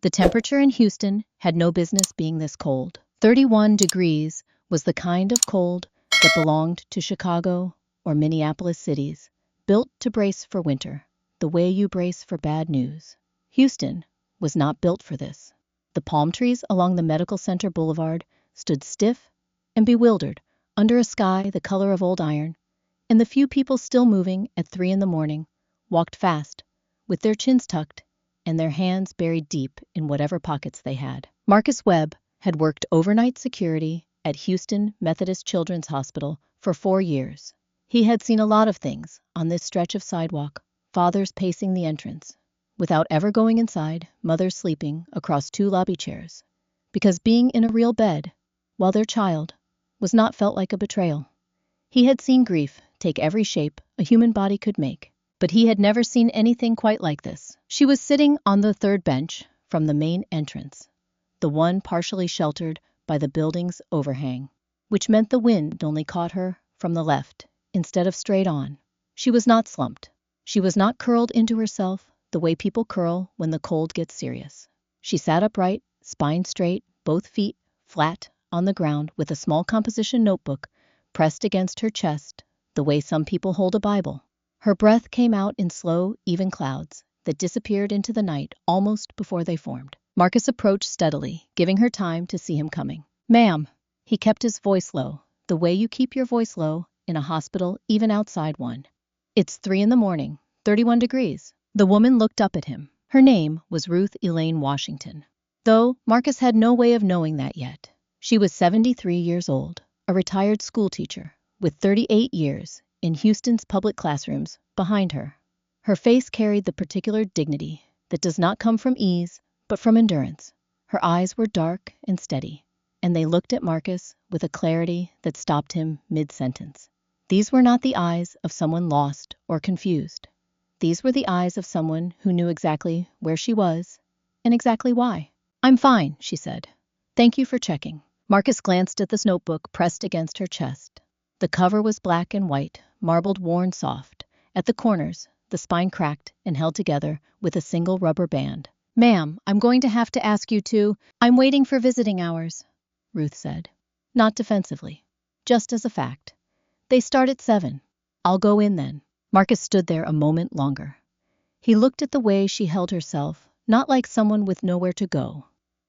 The temperature in Houston had no business being this cold. 31 degrees was the kind of cold that belonged to Chicago or Minneapolis cities, built to brace for winter, the way you brace for bad news. Houston was not built for this. The palm trees along the Medical Center Boulevard stood stiff and bewildered under a sky the color of old iron, and the few people still moving at 3 in the morning walked fast, with their chins tucked and their hands buried deep in whatever pockets they had. Marcus Webb had worked overnight security at Houston Methodist Children's Hospital for 4 years. He had seen a lot of things on this stretch of sidewalk, fathers pacing the entrance, without ever going inside, mothers sleeping across 2 lobby chairs, because being in a real bed while their child was not felt like a betrayal. He had seen grief take every shape a human body could make, but he had never seen anything quite like this. She was sitting on the 3rd bench from the main entrance, the one partially sheltered by the building's overhang, which meant the wind only caught her from the left instead of straight on. She was not slumped. She was not curled into herself the way people curl when the cold gets serious. She sat upright, spine straight, both feet flat on the ground, with a small composition notebook pressed against her chest, the way some people hold a Bible. Her breath came out in slow, even clouds that disappeared into the night almost before they formed. Marcus approached steadily, giving her time to see him coming. "Ma'am." He kept his voice low, the way you keep your voice low in a hospital, even outside one. "It's 3 in the morning, 31 degrees. The woman looked up at him. Her name was Ruth Elaine Washington, though Marcus had no way of knowing that yet. She was 73 years old, a retired school teacher, with 38 years in Houston's public classrooms behind her. Her face carried the particular dignity that does not come from ease, but from endurance. Her eyes were dark and steady, and they looked at Marcus with a clarity that stopped him mid-sentence. These were not the eyes of someone lost or confused. These were the eyes of someone who knew exactly where she was and exactly why. "I'm fine," she said. "Thank you for checking." Marcus glanced at this notebook pressed against her chest. The cover was black and white, marbled, worn soft. At the corners, the spine cracked and held together with a single rubber band. "Ma'am, I'm going to have to ask you to—" "I'm waiting for visiting hours," Ruth said. Not defensively, just as a fact. "They start at 7. I'll go in then." Marcus stood there a moment longer. He looked at the way she held herself, not like someone with nowhere to go,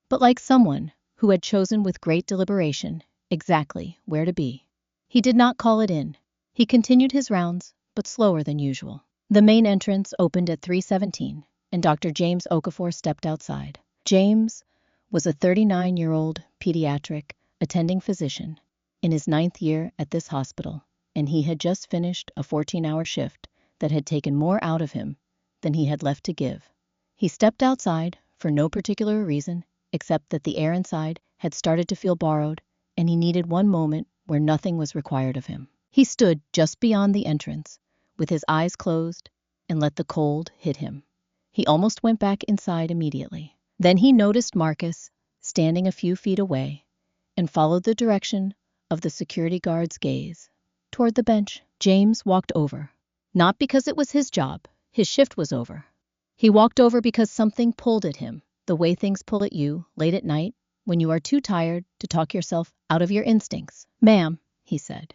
but like someone who had chosen with great deliberation exactly where to be. He did not call it in. He continued his rounds, but slower than usual. The main entrance opened at 3:17, and Dr. James Okafor stepped outside. James was a 39-year-old pediatric attending physician in his 9th year at this hospital, and he had just finished a 14-hour shift that had taken more out of him than he had left to give. He stepped outside for no particular reason, except that the air inside had started to feel borrowed, and he needed one moment where nothing was required of him. He stood just beyond the entrance, with his eyes closed, and let the cold hit him. He almost went back inside immediately. Then he noticed Marcus standing a few feet away, and followed the direction of the security guard's gaze toward the bench. James walked over, not because it was his job. His shift was over. He walked over because something pulled at him, the way things pull at you late at night when you are too tired to talk yourself out of your instincts. "Ma'am," he said.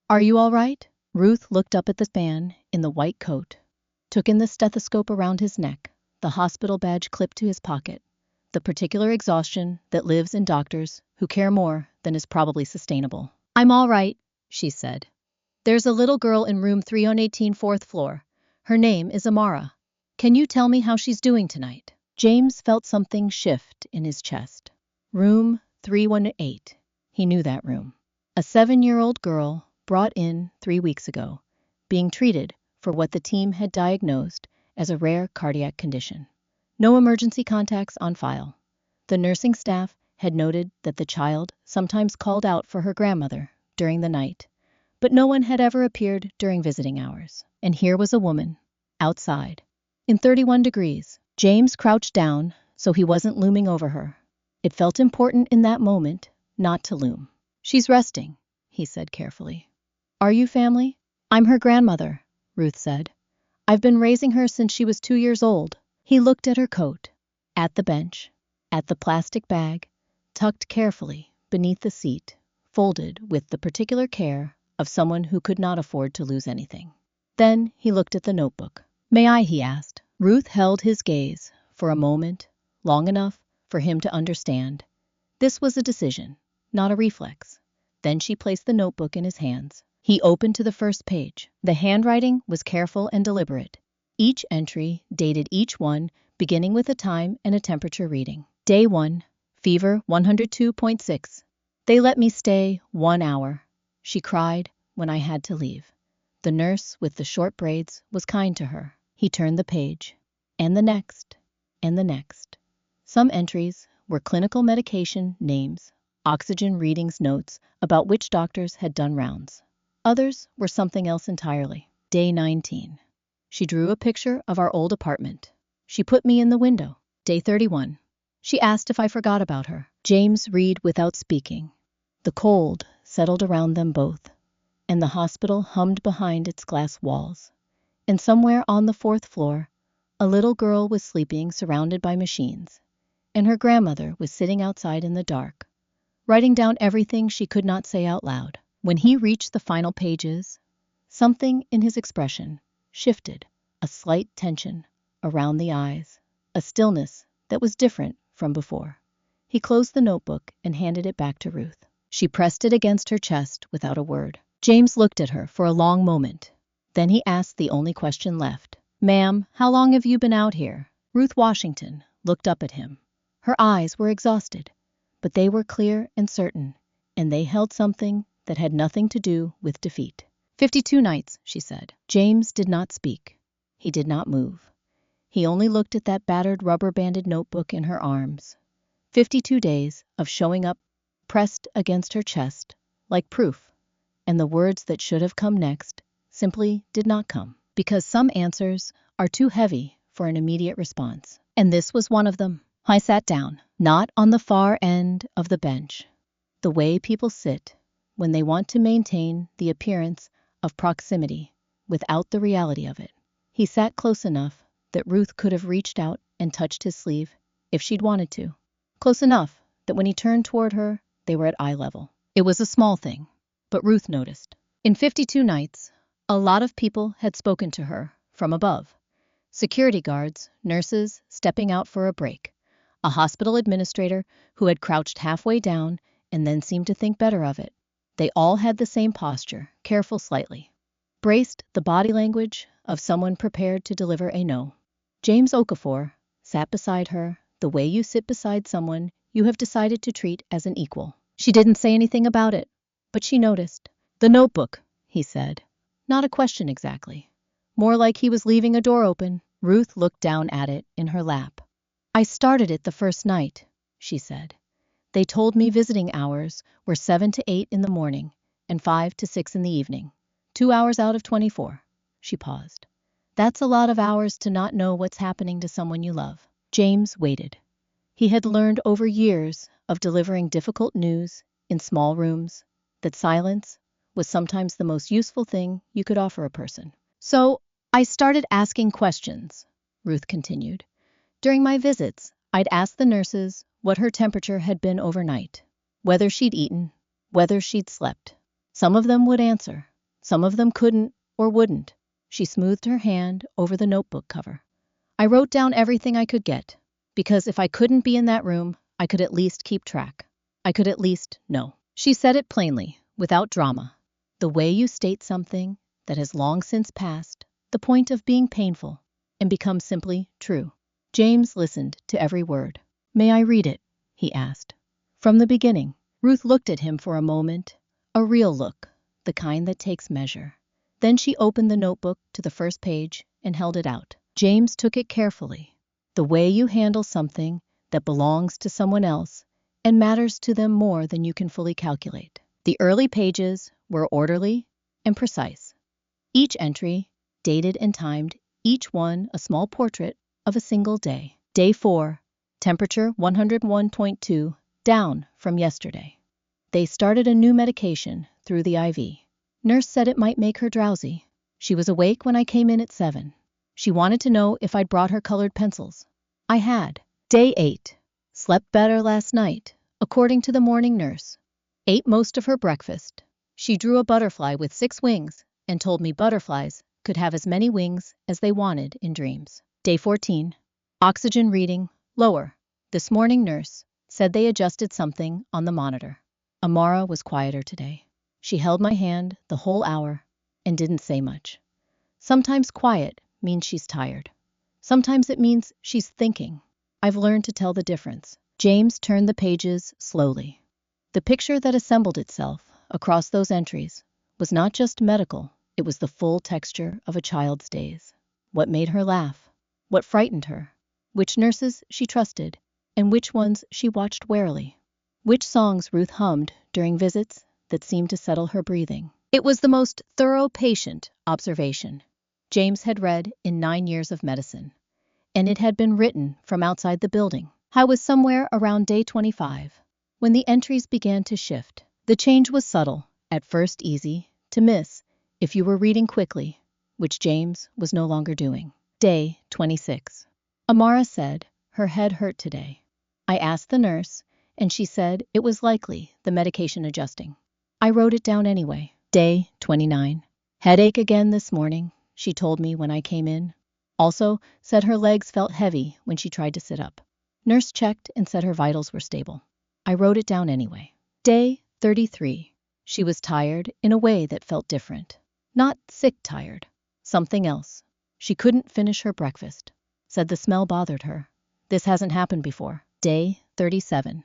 "Are you all right?" Ruth looked up at the man in the white coat, took in the stethoscope around his neck, the hospital badge clipped to his pocket, the particular exhaustion that lives in doctors who care more than is probably sustainable. "I'm all right," she said. "There's a little girl in room 318, 4th floor. Her name is Amara. Can you tell me how she's doing tonight?" James felt something shift in his chest. Room 318. He knew that room. A 7-year-old girl brought in 3 weeks ago, being treated for what the team had diagnosed as a rare cardiac condition. No emergency contacts on file. The nursing staff had noted that the child sometimes called out for her grandmother during the night, but no one had ever appeared during visiting hours. And here was a woman, outside, in 31 degrees. James crouched down so he wasn't looming over her. It felt important in that moment not to loom. "She's resting," he said carefully. "Are you family?" "I'm her grandmother," Ruth said. "I've been raising her since she was 2 years old." He looked at her coat, at the bench, at the plastic bag, tucked carefully beneath the seat, folded with the particular care of someone who could not afford to lose anything. Then he looked at the notebook. "May I?" he asked. Ruth held his gaze for a moment, long enough for him to understand. This was a decision, not a reflex. Then she placed the notebook in his hands. He opened to the first page. The handwriting was careful and deliberate. Each entry dated each one, beginning with a time and a temperature reading. Day 1, fever 102.6. They let me stay 1 hour, she cried when I had to leave. The nurse with the short braids was kind to her. He turned the page, and the next, and the next. Some entries were clinical medication names, oxygen readings notes about which doctors had done rounds. Others were something else entirely. Day 19. She drew a picture of our old apartment. She put me in the window. Day 31. She asked if I forgot about her. James read without speaking. The cold settled around them both, and the hospital hummed behind its glass walls. And somewhere on the 4th floor, a little girl was sleeping surrounded by machines, and her grandmother was sitting outside in the dark, writing down everything she could not say out loud. When he reached the final pages, something in his expression shifted, a slight tension around the eyes, a stillness that was different from before. He closed the notebook and handed it back to Ruth. She pressed it against her chest without a word. James looked at her for a long moment. Then he asked the only question left. "Ma'am, how long have you been out here?" Ruth Washington looked up at him. Her eyes were exhausted, but they were clear and certain, and they held something that had nothing to do with defeat. 52 nights, she said. James did not speak. He did not move. He only looked at that battered rubber-banded notebook in her arms. 52 days of showing up pressed against her chest like proof, and the words that should have come next simply did not come, because some answers are too heavy for an immediate response. And this was one of them. I sat down, not on the far end of the bench, the way people sit when they want to maintain the appearance of proximity without the reality of it. He sat close enough that Ruth could have reached out and touched his sleeve if she'd wanted to. Close enough that when he turned toward her, they were at eye level. It was a small thing, but Ruth noticed. In 52 nights, a lot of people had spoken to her from above. Security guards, nurses stepping out for a break, a hospital administrator who had crouched halfway down and then seemed to think better of it. They all had the same posture, careful slightly. Braced, the body language of someone prepared to deliver a no. James Okafor sat beside her the way you sit beside someone you have decided to treat as an equal. She didn't say anything about it, but she noticed. "The notebook," he said. Not a question exactly. More like he was leaving a door open. Ruth looked down at it in her lap. "I started it the first night," she said. "They told me visiting hours were 7 to 8 in the morning and 5 to 6 in the evening. 2 hours out of 24. She paused. "That's a lot of hours to not know what's happening to someone you love." James waited. He had learned over years of delivering difficult news in small rooms that silence was sometimes the most useful thing you could offer a person. "So I started asking questions," Ruth continued. "During my visits, I'd ask the nurses what her temperature had been overnight, whether she'd eaten, whether she'd slept. Some of them would answer. Some of them couldn't or wouldn't." She smoothed her hand over the notebook cover. "I wrote down everything I could get, because if I couldn't be in that room, I could at least keep track. I could at least know." She said it plainly, without drama. The way you state something that has long since passed the point of being painful and become simply true. James listened to every word. "May I read it?" he asked. From the beginning. Ruth looked at him for a moment, a real look, the kind that takes measure. Then she opened the notebook to the first page and held it out. James took it carefully, the way you handle something that belongs to someone else and matters to them more than you can fully calculate. The early pages were orderly and precise. Each entry, dated and timed, each one a small portrait of a single day. Day 4, temperature 101.2, down from yesterday. They started a new medication through the IV. Nurse said it might make her drowsy. She was awake when I came in at 7. She wanted to know if I'd brought her colored pencils. I had. Day 8, Slept better last night, according to the morning nurse. Ate most of her breakfast. She drew a butterfly with 6 wings and told me butterflies could have as many wings as they wanted in dreams. Day 14. Oxygen reading lower. This morning nurse said they adjusted something on the monitor. Amara was quieter today. She held my hand the whole hour and didn't say much. Sometimes quiet means she's tired. Sometimes it means she's thinking. I've learned to tell the difference. James turned the pages slowly. The picture that assembled itself across those entries was not just medical, it was the full texture of a child's days. What made her laugh? What frightened her? Which nurses she trusted, and which ones she watched warily? Which songs Ruth hummed during visits that seemed to settle her breathing? It was the most thorough patient observation James had read in 9 years of medicine, and it had been written from outside the building. I was somewhere around day 25 when the entries began to shift. The change was subtle, at first easy to miss if you were reading quickly, which James was no longer doing. Day 26. Amara said her head hurt today. I asked the nurse, and she said it was likely the medication adjusting. I wrote it down anyway. Day 29. Headache again this morning, she told me when I came in. Also said her legs felt heavy when she tried to sit up. Nurse checked and said her vitals were stable. I wrote it down anyway. Day 33. She was tired in a way that felt different. Not sick tired. Something else. She couldn't finish her breakfast. Said the smell bothered her. This hasn't happened before. Day 37.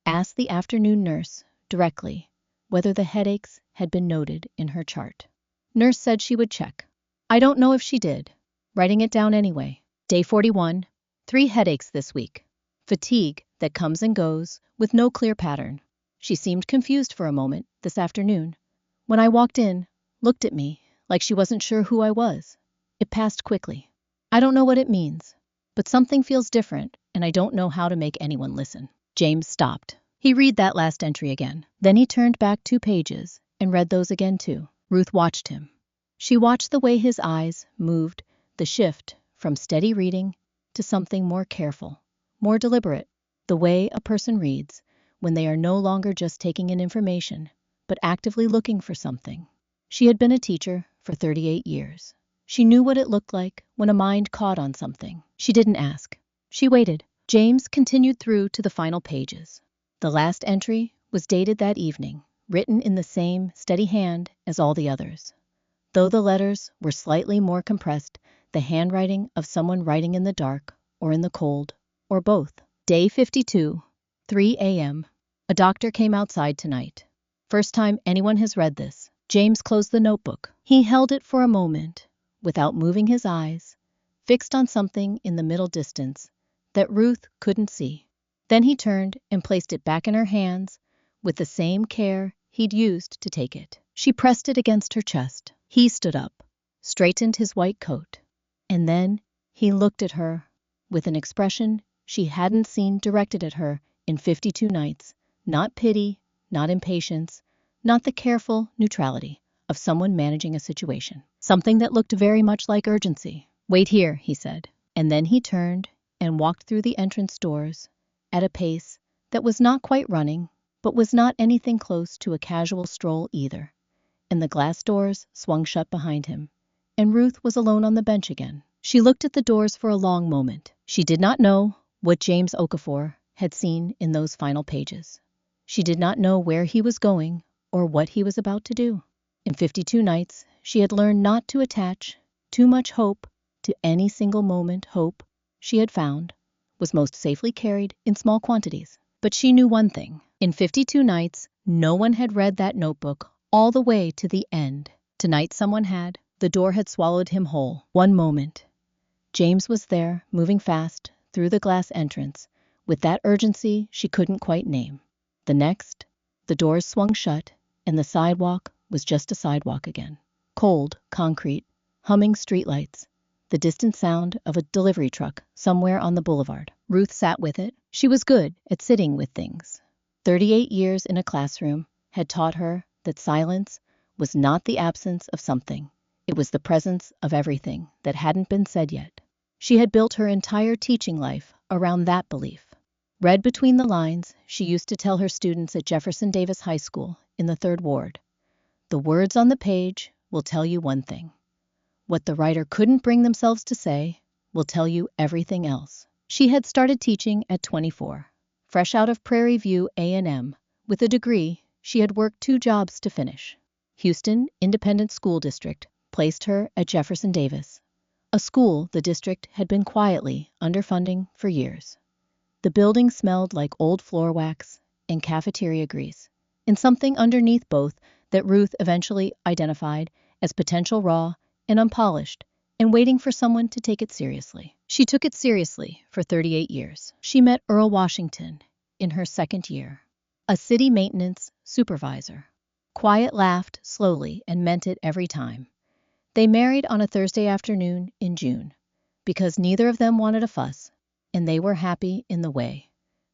Asked the afternoon nurse directly whether the headaches had been noted in her chart. Nurse said she would check. I don't know if she did. Writing it down anyway. Day 41. 3 headaches this week. Fatigue that comes and goes with no clear pattern. She seemed confused for a moment this afternoon. When I walked in, looked at me like she wasn't sure who I was. It passed quickly. I don't know what it means, but something feels different and I don't know how to make anyone listen. James stopped. He read that last entry again. Then he turned back 2 pages and read those again too. Ruth watched him. She watched the way his eyes moved, the shift from steady reading to something more careful, more deliberate, the way a person reads when they are no longer just taking in information, but actively looking for something. She had been a teacher for 38 years. She knew what it looked like when a mind caught on something. She didn't ask. She waited. James continued through to the final pages. The last entry was dated that evening, written in the same steady hand as all the others. Though the letters were slightly more compressed, the handwriting of someone writing in the dark or in the cold, or both. Day 52, 3 a.m. A doctor came outside tonight. First time anyone has read this. James closed the notebook. He held it for a moment, without moving his eyes, fixed on something in the middle distance that Ruth couldn't see. Then he turned and placed it back in her hands with the same care he'd used to take it. She pressed it against her chest. He stood up, straightened his white coat, and then he looked at her with an expression she hadn't seen directed at her in 52 nights. Not pity, not impatience, not the careful neutrality of someone managing a situation. Something that looked very much like urgency. Wait here, he said. And then he turned and walked through the entrance doors at a pace that was not quite running, but was not anything close to a casual stroll either. And the glass doors swung shut behind him, and Ruth was alone on the bench again. She looked at the doors for a long moment. She did not know what James Okafor had seen in those final pages. She did not know where he was going or what he was about to do. In 52 nights, she had learned not to attach too much hope to any single moment. Hope, she had found, was most safely carried in small quantities. But she knew one thing. In 52 nights, no one had read that notebook all the way to the end. Tonight someone had. The door had swallowed him whole. One moment. James was there, moving fast through the glass entrance, with that urgency she couldn't quite name. The next, the doors swung shut, and the sidewalk was just a sidewalk again. Cold, concrete, humming streetlights, the distant sound of a delivery truck somewhere on the boulevard. Ruth sat with it. She was good at sitting with things. 38 years in a classroom had taught her that silence was not the absence of something. It was the presence of everything that hadn't been said yet. She had built her entire teaching life around that belief. Read between the lines, she used to tell her students at Jefferson Davis High School in the 3rd Ward, "The words on the page will tell you one thing. What the writer couldn't bring themselves to say will tell you everything else." She had started teaching at 24. Fresh out of Prairie View A&M, with a degree, she had worked 2 jobs to finish. Houston Independent School District placed her at Jefferson Davis, a school the district had been quietly underfunding for years. The building smelled like old floor wax and cafeteria grease, and something underneath both that Ruth eventually identified as potential raw and unpolished, and waiting for someone to take it seriously. She took it seriously for 38 years. She met Earl Washington in her 2nd year, a city maintenance supervisor. Quiet laughed slowly and meant it every time. They married on a Thursday afternoon in June, because neither of them wanted a fuss, and they were happy in the way.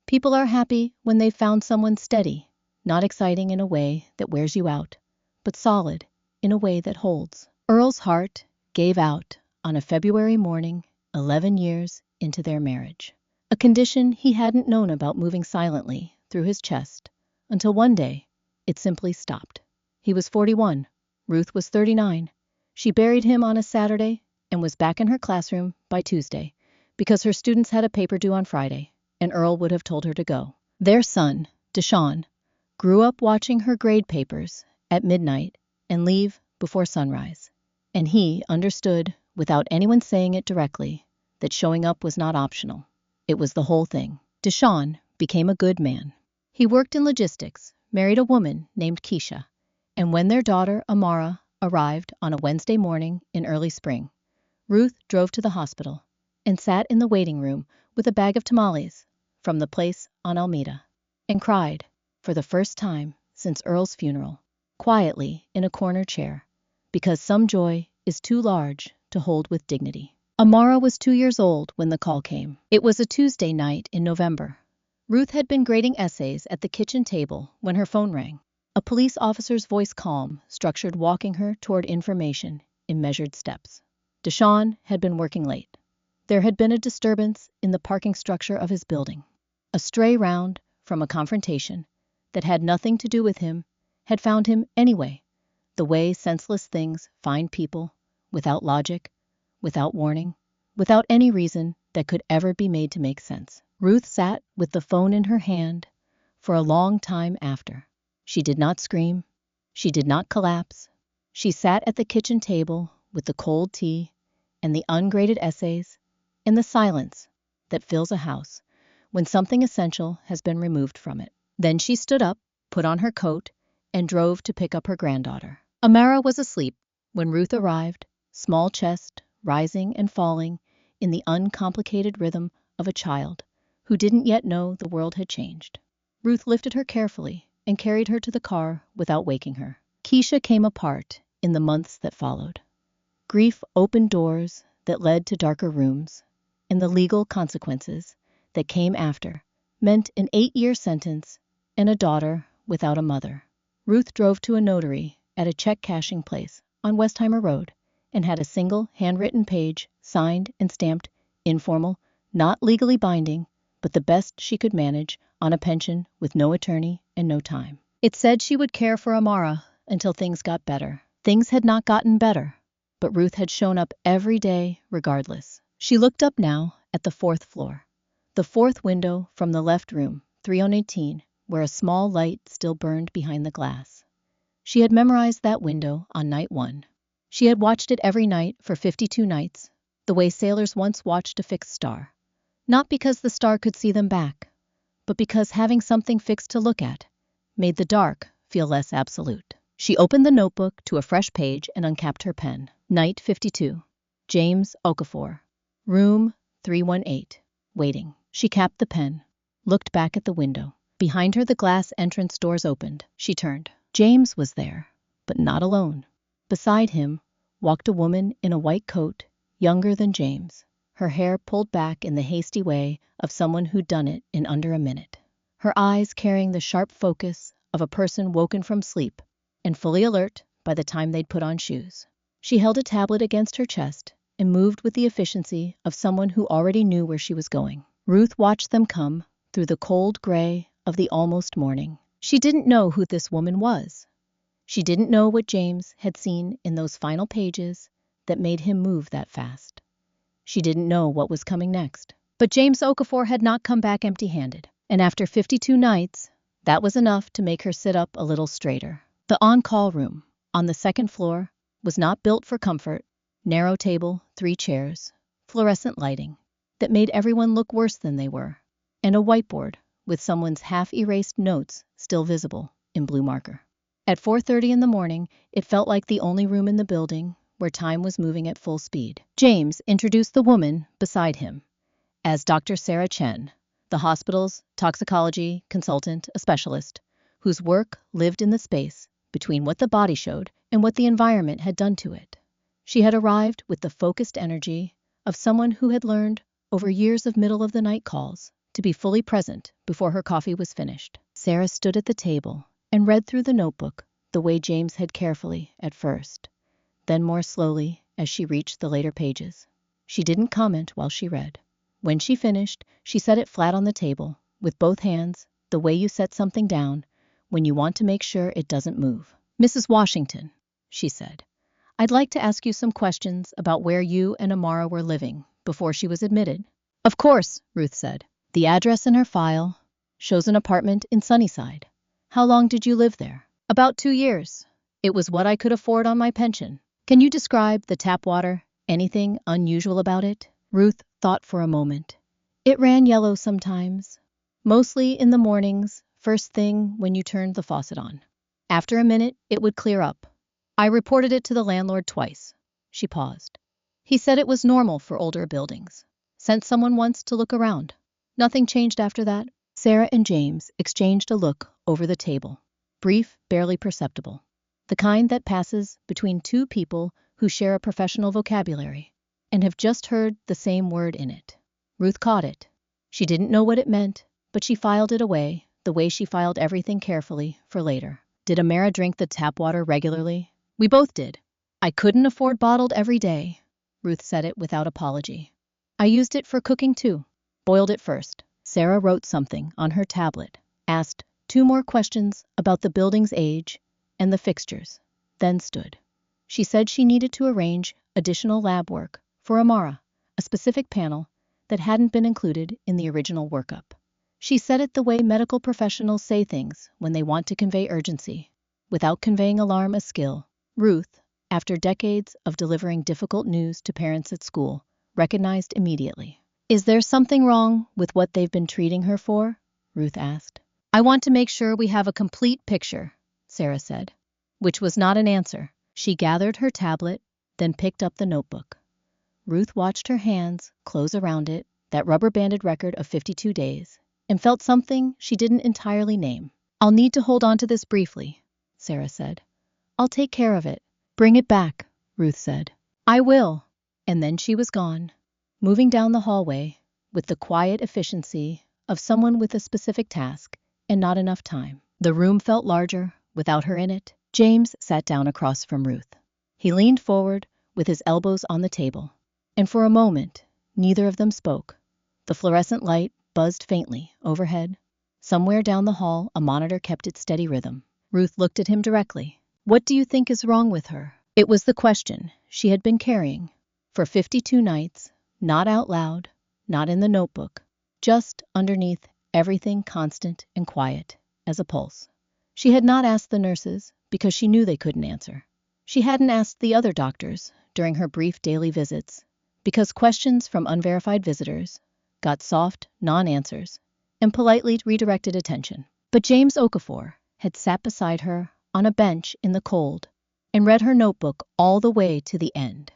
People are happy when they've found someone steady, not exciting in a way that wears you out, but solid in a way that holds. Earl's heart gave out on a February morning 11 years into their marriage, a condition he hadn't known about moving silently through his chest until one day it simply stopped. He was 41, Ruth was 39. She buried him on a Saturday and was back in her classroom by Tuesday because her students had a paper due on Friday, and Earl would have told her to go. Their son, Deshaun, grew up watching her grade papers at midnight and leave before sunrise, and he understood, without anyone saying it directly, that showing up was not optional. It was the whole thing. Deshaun became a good man. He worked in logistics, married a woman named Keisha, and when their daughter, Amara, arrived on a Wednesday morning in early spring, Ruth drove to the hospital and sat in the waiting room with a bag of tamales from the place on Alameda and cried, for the first time since Earl's funeral, quietly in a corner chair, because some joy is too large to hold with dignity. Amara was 2 years old when the call came. It was a Tuesday night in November. Ruth had been grading essays at the kitchen table when her phone rang. A police officer's voice, calm, structured, walking her toward information in measured steps. Deshaun had been working late. There had been a disturbance in the parking structure of his building. A stray round from a confrontation that had nothing to do with him had found him anyway, the way senseless things find people, without logic, without warning, without any reason that could ever be made to make sense. Ruth sat with the phone in her hand for a long time after. She did not scream. She did not collapse. She sat at the kitchen table with the cold tea and the ungraded essays and the silence that fills a house when something essential has been removed from it. Then she stood up, put on her coat, and drove to pick up her granddaughter. Amara was asleep when Ruth arrived, small chest rising and falling in the uncomplicated rhythm of a child who didn't yet know the world had changed. Ruth lifted her carefully and carried her to the car without waking her. Keisha came apart in the months that followed. Grief opened doors that led to darker rooms, and the legal consequences that came after meant an 8-year sentence and a daughter without a mother. Ruth drove to a notary at a check cashing place on Westheimer Road and had a single handwritten page signed and stamped, informal, not legally binding, but the best she could manage on a pension with no attorney and no time. It said she would care for Amara until things got better. Things had not gotten better, but Ruth had shown up every day regardless. She looked up now at the 4th floor, the 4th window from the left room, 318, where a small light still burned behind the glass. She had memorized that window on night 1. She had watched it every night for 52 nights, the way sailors once watched a fixed star. Not because the star could see them back, but because having something fixed to look at made the dark feel less absolute. She opened the notebook to a fresh page and uncapped her pen. Night 52. James Okafor. Room 318. Waiting. She capped the pen, looked back at the window. Behind her, the glass entrance doors opened. She turned. James was there, but not alone. Beside him walked a woman in a white coat, younger than James, her hair pulled back in the hasty way of someone who'd done it in under a minute, her eyes carrying the sharp focus of a person woken from sleep and fully alert by the time they'd put on shoes. She held a tablet against her chest and moved with the efficiency of someone who already knew where she was going. Ruth watched them come, through the cold gray of the almost morning. She didn't know who this woman was. She didn't know what James had seen in those final pages that made him move that fast. She didn't know what was coming next. But James Okafor had not come back empty-handed. And after 52 nights, that was enough to make her sit up a little straighter. The on-call room, on the second floor, was not built for comfort. Narrow table, 3 chairs, fluorescent lighting that made everyone look worse than they were, and a whiteboard with someone's half-erased notes still visible in blue marker. At 4:30 in the morning, it felt like the only room in the building where time was moving at full speed. James introduced the woman beside him as Dr. Sarah Chen, the hospital's toxicology consultant, a specialist, whose work lived in the space between what the body showed and what the environment had done to it. She had arrived with the focused energy of someone who had learned over years of middle-of-the-night calls to be fully present before her coffee was finished. Sarah stood at the table and read through the notebook the way James had carefully at first, then more slowly as she reached the later pages. She didn't comment while she read. When she finished, she set it flat on the table, with both hands, the way you set something down when you want to make sure it doesn't move. "Mrs. Washington," she said, "I'd like to ask you some questions about where you and Amara were living before she was admitted." "Of course," Ruth said. "The address in her file shows an apartment in Sunnyside. How long did you live there?" "About 2 years. It was what I could afford on my pension." "Can you describe the tap water? Anything unusual about it?" Ruth thought for a moment. "It ran yellow sometimes, mostly in the mornings, first thing when you turned the faucet on. After a minute, it would clear up. I reported it to the landlord twice." She paused. "He said it was normal for older buildings. Sent someone once to look around. Nothing changed after that." Sarah and James exchanged a look over the table. Brief, barely perceptible. The kind that passes between two people who share a professional vocabulary and have just heard the same word in it. Ruth caught it. She didn't know what it meant, but she filed it away, the way she filed everything carefully for later. "Did Amara drink the tap water regularly?" "We both did. I couldn't afford bottled every day." Ruth said it without apology. "I used it for cooking too. Boiled it first." Sarah wrote something on her tablet, asked 2 more questions about the building's age and the fixtures, then stood. She said she needed to arrange additional lab work for Amara, a specific panel that hadn't been included in the original workup. She said it the way medical professionals say things when they want to convey urgency, without conveying alarm, a skill Ruth, after decades of delivering difficult news to parents at school, recognized immediately. "Is there something wrong with what they've been treating her for?" Ruth asked. "I want to make sure we have a complete picture," Sarah said, which was not an answer. She gathered her tablet, then picked up the notebook. Ruth watched her hands close around it, that rubber-banded record of 52 days, and felt something she didn't entirely name. "I'll need to hold on to this briefly," Sarah said. "I'll take care of it." "Bring it back," Ruth said. "I will." And then she was gone, moving down the hallway with the quiet efficiency of someone with a specific task and not enough time. The room felt larger without her in it. James sat down across from Ruth. He leaned forward with his elbows on the table, and for a moment, neither of them spoke. The fluorescent light buzzed faintly overhead. Somewhere down the hall, a monitor kept its steady rhythm. Ruth looked at him directly. "What do you think is wrong with her?" It was the question she had been carrying for 52 nights, not out loud, not in the notebook, just underneath everything, constant and quiet as a pulse. She had not asked the nurses because she knew they couldn't answer. She hadn't asked the other doctors during her brief daily visits because questions from unverified visitors got soft non-answers and politely redirected attention. But James Okafor had sat beside her on a bench in the cold and read her notebook all the way to the end.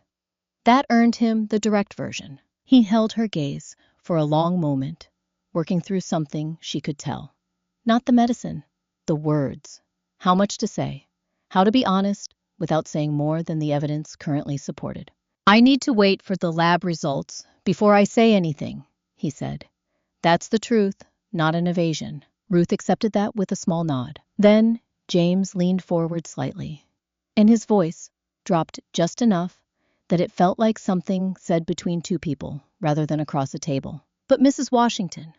That earned him the direct version. He held her gaze for a long moment, working through something she could tell. Not the medicine, the words. How much to say, how to be honest without saying more than the evidence currently supported. "I need to wait for the lab results before I say anything," he said. "That's the truth, not an evasion." Ruth accepted that with a small nod. Then James leaned forward slightly, and his voice dropped just enough that it felt like something said between two people rather than across a table. "But Mrs. Washington,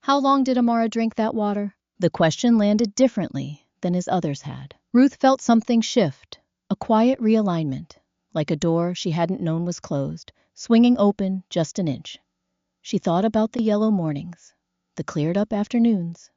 How long did Amara drink that water? The question landed differently than his others had. Ruth felt something shift, a quiet realignment, like a door she hadn't known was closed, swinging open just an inch. She thought about the yellow mornings, the cleared-up afternoons,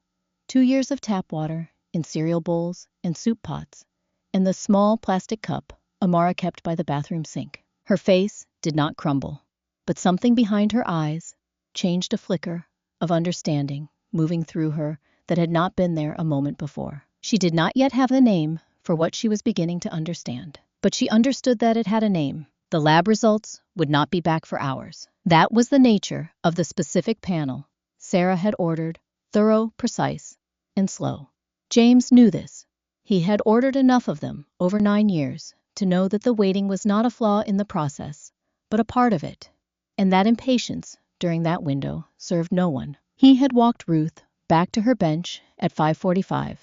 2 years of tap water in cereal bowls and soup pots, and the small plastic cup Amara kept by the bathroom sink. Her face did not crumble, but something behind her eyes changed, a flicker of understanding moving through her that had not been there a moment before. She did not yet have the name for what she was beginning to understand, but she understood that it had a name. The lab results would not be back for hours. That was the nature of the specific panel Sarah had ordered: thorough, precise, and slow. James knew this. He had ordered enough of them over 9 years to know that the waiting was not a flaw in the process, but a part of it, and that impatience during that window served no one. He had walked Ruth back to her bench at 5:45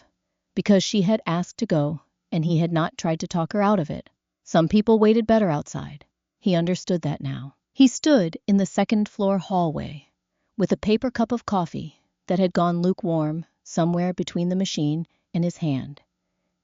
because she had asked to go, and he had not tried to talk her out of it. Some people waited better outside. He understood that now. He stood in the second-floor hallway with a paper cup of coffee that had gone lukewarm somewhere between the machine and his hand,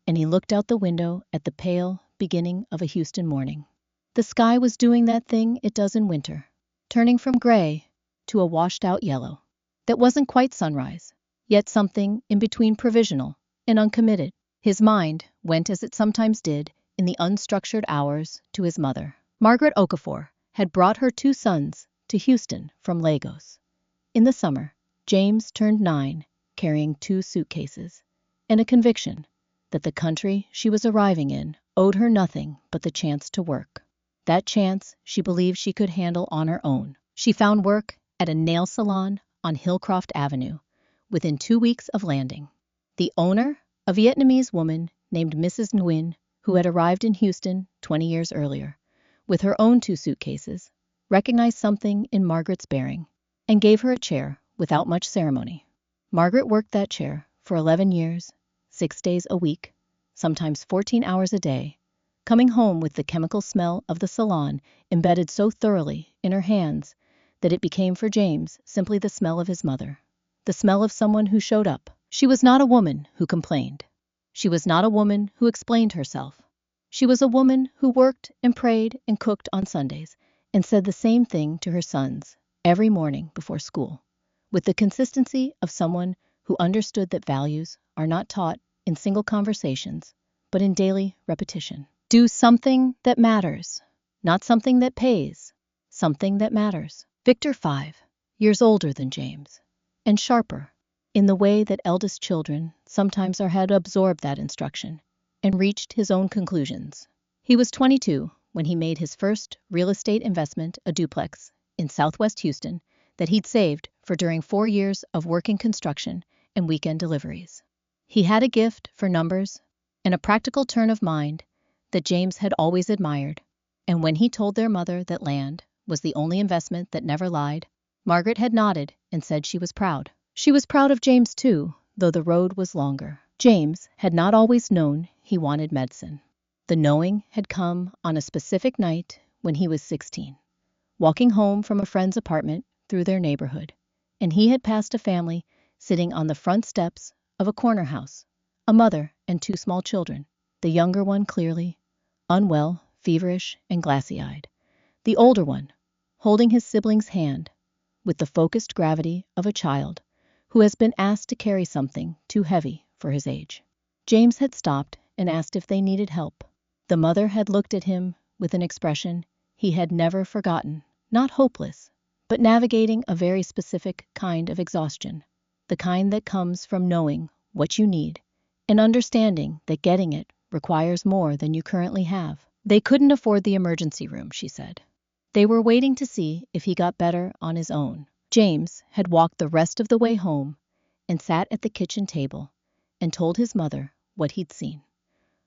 and he looked out the window at the pale beginning of a Houston morning. The sky was doing that thing it does in winter, turning from gray to a washed-out yellow. That wasn't quite sunrise, yet something in between provisional and uncommitted. His mind went, as it sometimes did in the unstructured hours, to his mother. Margaret Okafor had brought her 2 sons to Houston from Lagos. In the summer, James turned 9, carrying 2 suitcases, and a conviction that the country she was arriving in owed her nothing but the chance to work. That chance she believed she could handle on her own. She found work at a nail salon on Hillcroft Avenue within 2 weeks of landing. The owner, a Vietnamese woman named Mrs. Nguyen, who had arrived in Houston 20 years earlier with her own 2 suitcases, recognized something in Margaret's bearing and gave her a chair without much ceremony. Margaret worked that chair for 11 years, 6 days a week, sometimes 14 hours a day, coming home with the chemical smell of the salon embedded so thoroughly in her hands that it became for James simply the smell of his mother, the smell of someone who showed up. She was not a woman who complained. She was not a woman who explained herself. She was a woman who worked and prayed and cooked on Sundays and said the same thing to her sons every morning before school, with the consistency of someone who understood that values are not taught in single conversations, but in daily repetition. Do something that matters, not something that pays, something that matters. Victor, 5 years older than James, and sharper in the way that eldest children sometimes are, had absorbed that instruction and reached his own conclusions. He was 22 when he made his first real estate investment, a duplex in Southwest Houston that he'd saved for during 4 years of working construction and weekend deliveries. He had a gift for numbers and a practical turn of mind that James had always admired, and when he told their mother that land was the only investment that never lied, Margaret had nodded and said she was proud. She was proud of James too, though the road was longer. James had not always known he wanted medicine. The knowing had come on a specific night when he was 16, walking home from a friend's apartment through their neighborhood, and he had passed a family sitting on the front steps of a corner house, a mother and 2 small children, the younger one clearly unwell, feverish, and glassy-eyed, the older one holding his sibling's hand with the focused gravity of a child who has been asked to carry something too heavy for his age. James had stopped and asked if they needed help. The mother had looked at him with an expression he had never forgotten, not hopeless, but navigating a very specific kind of exhaustion, the kind that comes from knowing what you need and understanding that getting it requires more than you currently have. They couldn't afford the emergency room, she said. They were waiting to see if he got better on his own. James had walked the rest of the way home and sat at the kitchen table and told his mother what he'd seen.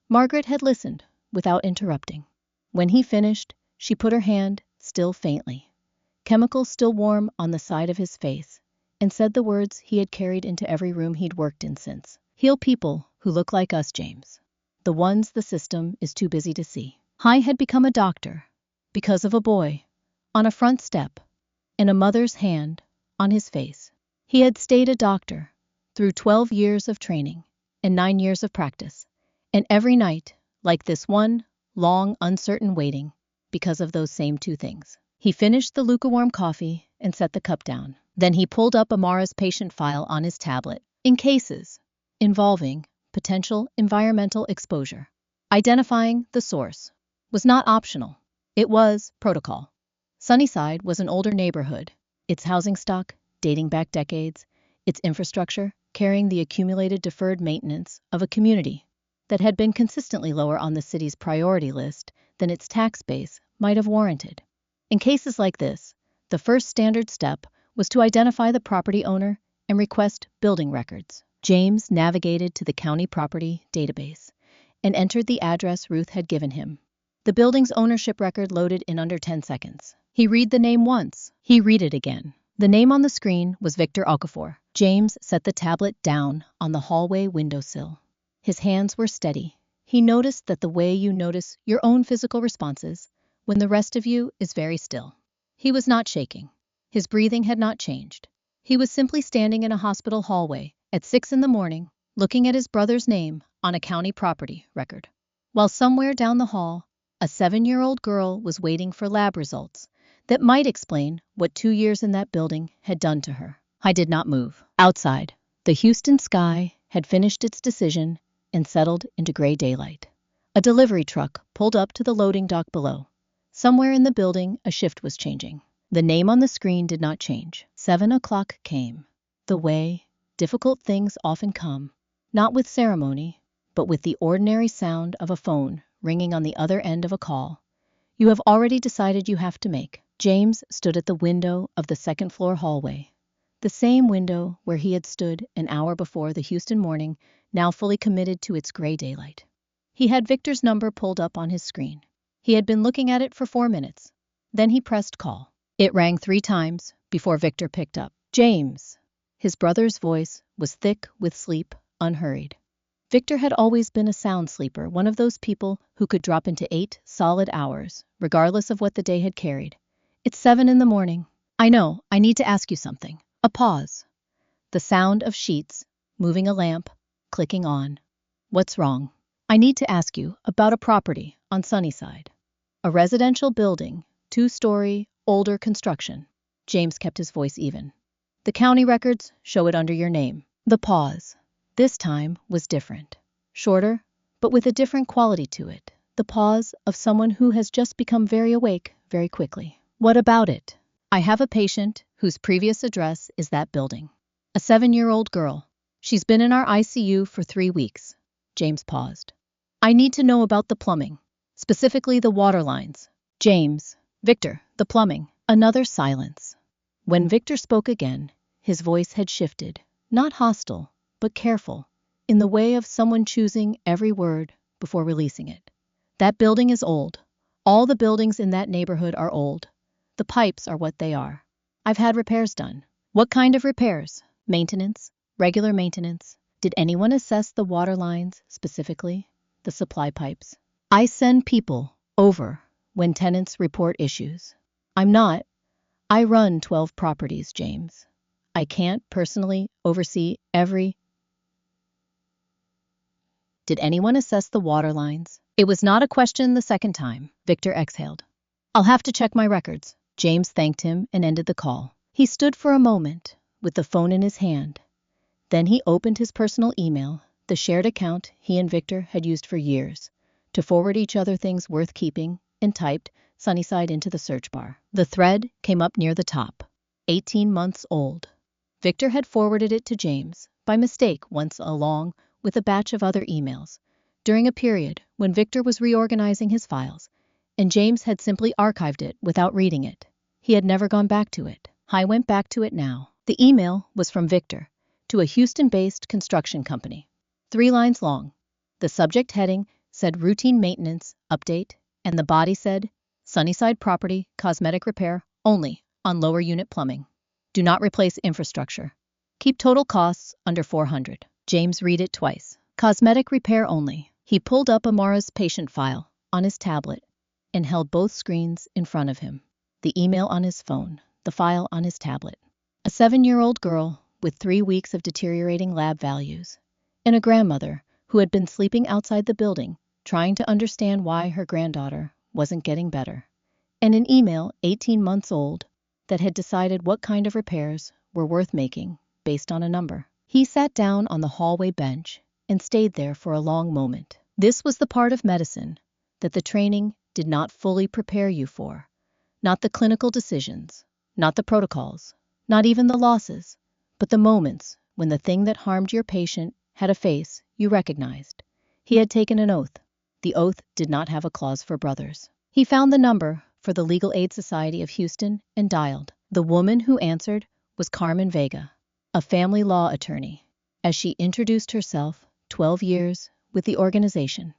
Margaret had listened without interrupting. When he finished, she put her hand, still faintly, chemicals still warm on the side of his face, and said the words he had carried into every room he'd worked in since. Heal people who look like us, James. The ones the system is too busy to see. I had become a doctor because of a boy on a front step and a mother's hand on his face. He had stayed a doctor through 12 years of training and 9 years of practice, and every night, like this one, long, uncertain waiting because of those same two things. He finished the lukewarm coffee and set the cup down. Then he pulled up Amara's patient file on his tablet in cases involving potential environmental exposure. Identifying the source was not optional. It was protocol. Sunnyside was an older neighborhood, its housing stock dating back decades, its infrastructure carrying the accumulated deferred maintenance of a community that had been consistently lower on the city's priority list than its tax base might have warranted. In cases like this, the first standard step was to identify the property owner and request building records. James navigated to the county property database and entered the address Ruth had given him. The building's ownership record loaded in under 10 seconds. He read the name once. He read it again. The name on the screen was Victor Okafor. James set the tablet down on the hallway windowsill. His hands were steady. He noticed that the way you notice your own physical responses when the rest of you is very still. He was not shaking. His breathing had not changed. He was simply standing in a hospital hallway at 6 in the morning, looking at his brother's name on a county property record. While somewhere down the hall, a 7-year-old girl was waiting for lab results that might explain what 2 years in that building had done to her. I did not move. Outside, the Houston sky had finished its decision and settled into gray daylight. A delivery truck pulled up to the loading dock below. Somewhere in the building, a shift was changing. The name on the screen did not change. 7 o'clock came. The way difficult things often come, not with ceremony, but with the ordinary sound of a phone ringing on the other end of a call you have already decided you have to make. James stood at the window of the second-floor hallway, the same window where he had stood an hour before the Houston morning, now fully committed to its gray daylight. He had Victor's number pulled up on his screen. He had been looking at it for 4 minutes. Then he pressed call. It rang 3 times before Victor picked up. James. His brother's voice was thick with sleep, unhurried. Victor had always been a sound sleeper, one of those people who could drop into 8 solid hours, regardless of what the day had carried. It's 7 in the morning. I know, I need to ask you something. A pause. The sound of sheets, moving a lamp, clicking on. What's wrong? I need to ask you about a property on Sunnyside. A residential building, 2-story, older construction. James kept his voice even. The county records show it under your name. The pause. This time was different. Shorter, but with a different quality to it. The pause of someone who has just become very awake very quickly. What about it? I have a patient whose previous address is that building. A 7-year-old girl. She's been in our ICU for 3 weeks. James paused. I need to know about the plumbing, specifically the water lines. James. Victor, the plumbing. Another silence. When Victor spoke again, his voice had shifted, not hostile, but careful, in the way of someone choosing every word before releasing it. That building is old. All the buildings in that neighborhood are old. The pipes are what they are. I've had repairs done. What kind of repairs? Maintenance? Regular maintenance? Did anyone assess the water lines specifically? The supply pipes? I send people over when tenants report issues. I run 12 properties, James. I can't personally oversee every. Did anyone assess the water lines? It was not a question the second time. Victor exhaled. I'll have to check my records. James thanked him and ended the call. He stood for a moment with the phone in his hand. Then he opened his personal email, the shared account he and Victor had used for years, to forward each other things worth keeping, and typed Sunnyside into the search bar. The thread came up near the top. 18 months old. Victor had forwarded it to James, by mistake once along with a batch of other emails, during a period when Victor was reorganizing his files, and James had simply archived it without reading it. He had never gone back to it. I went back to it now. The email was from Victor, to a Houston-based construction company. 3 lines long. The subject heading said routine maintenance, update, and the body said, Sunnyside property, cosmetic repair, only, on lower unit plumbing. Do not replace infrastructure. Keep total costs under $400. James read it twice. Cosmetic repair only. He pulled up Amara's patient file on his tablet and held both screens in front of him. The email on his phone, the file on his tablet. A 7-year-old girl with 3 weeks of deteriorating lab values, and a grandmother who had been sleeping outside the building, trying to understand why her granddaughter wasn't getting better, and an email 18 months old that had decided what kind of repairs were worth making based on a number. He sat down on the hallway bench and stayed there for a long moment. This was the part of medicine that the training did not fully prepare you for. Not the clinical decisions, not the protocols, not even the losses, but the moments when the thing that harmed your patient had a face you recognized. He had taken an oath. The oath did not have a clause for brothers. He found the number for the Legal Aid Society of Houston and dialed. The woman who answered was Carmen Vega, a family law attorney. As she introduced herself, 12 years with the organization,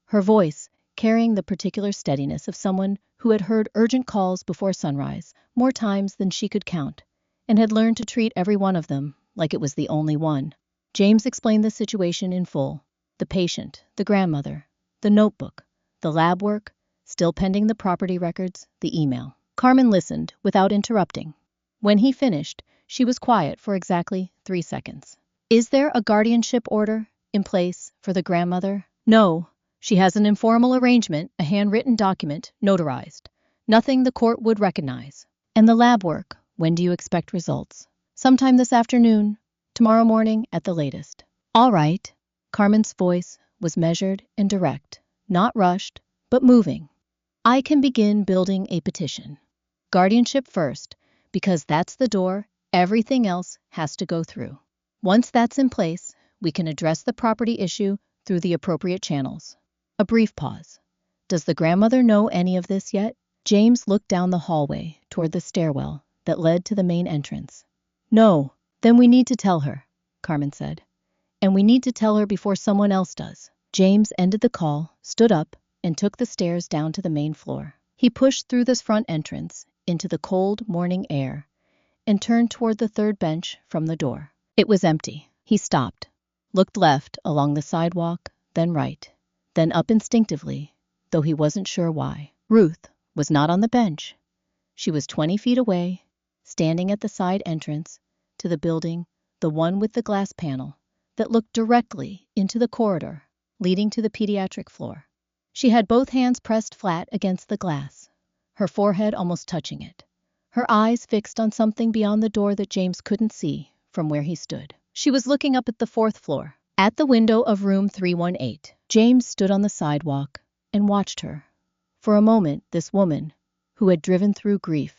her voice carrying the particular steadiness of someone who had heard urgent calls before sunrise more times than she could count, and had learned to treat every one of them like it was the only one. James explained the situation in full: the patient, the grandmother, the notebook, the lab work, still pending the property records, the email. Carmen listened without interrupting. When he finished, she was quiet for exactly 3 seconds. Is there a guardianship order in place for the grandmother? No. She has an informal arrangement, a handwritten document, notarized. Nothing the court would recognize. And the lab work, when do you expect results? Sometime this afternoon, tomorrow morning at the latest. All right. Carmen's voice was measured and direct, not rushed, but moving. I can begin building a petition. Guardianship first, because that's the door everything else has to go through. Once that's in place, we can address the property issue through the appropriate channels. A brief pause. Does the grandmother know any of this yet? James looked down the hallway toward the stairwell that led to the main entrance. No. Then we need to tell her, Carmen said. And we need to tell her before someone else does. James ended the call, stood up, and took the stairs down to the main floor. He pushed through this front entrance into the cold morning air and turned toward the third bench from the door. It was empty. He stopped, looked left along the sidewalk, then right, then up instinctively, though he wasn't sure why. Ruth was not on the bench. She was 20 feet away, standing at the side entrance to the building, the one with the glass panel that looked directly into the corridor leading to the pediatric floor. She had both hands pressed flat against the glass, her forehead almost touching it, her eyes fixed on something beyond the door that James couldn't see from where he stood. She was looking up at the 4th floor, at the window of room 318. James stood on the sidewalk and watched her. For a moment, this woman, who had driven through grief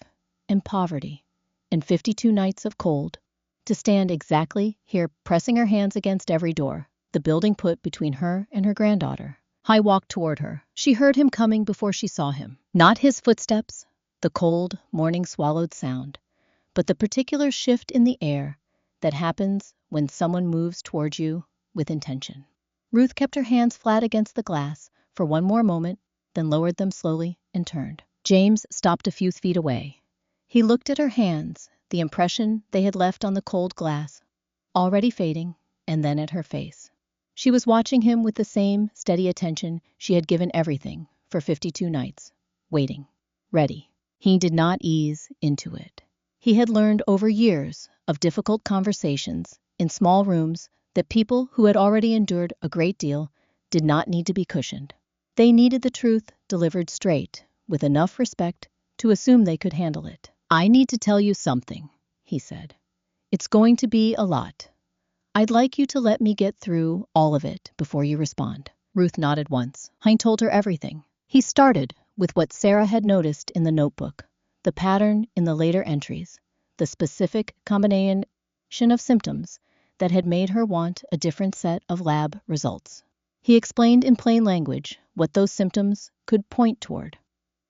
and poverty and 52 nights of cold, to stand exactly here, pressing her hands against every door the building put between her and her granddaughter. He walked toward her. She heard him coming before she saw him. Not his footsteps, the cold, morning swallowed sound, but the particular shift in the air that happens when someone moves toward you with intention. Ruth kept her hands flat against the glass for one more moment, then lowered them slowly and turned. James stopped a few feet away. He looked at her hands, the impression they had left on the cold glass, already fading, and then at her face. She was watching him with the same steady attention she had given everything for 52 nights, waiting, ready. He did not ease into it. He had learned over years of difficult conversations in small rooms that people who had already endured a great deal did not need to be cushioned. They needed the truth delivered straight, with enough respect to assume they could handle it. I need to tell you something, he said. It's going to be a lot. I'd like you to let me get through all of it before you respond. Ruth nodded once. Hein told her everything. He started with what Sarah had noticed in the notebook, the pattern in the later entries, the specific combination of symptoms that had made her want a different set of lab results. He explained in plain language what those symptoms could point toward.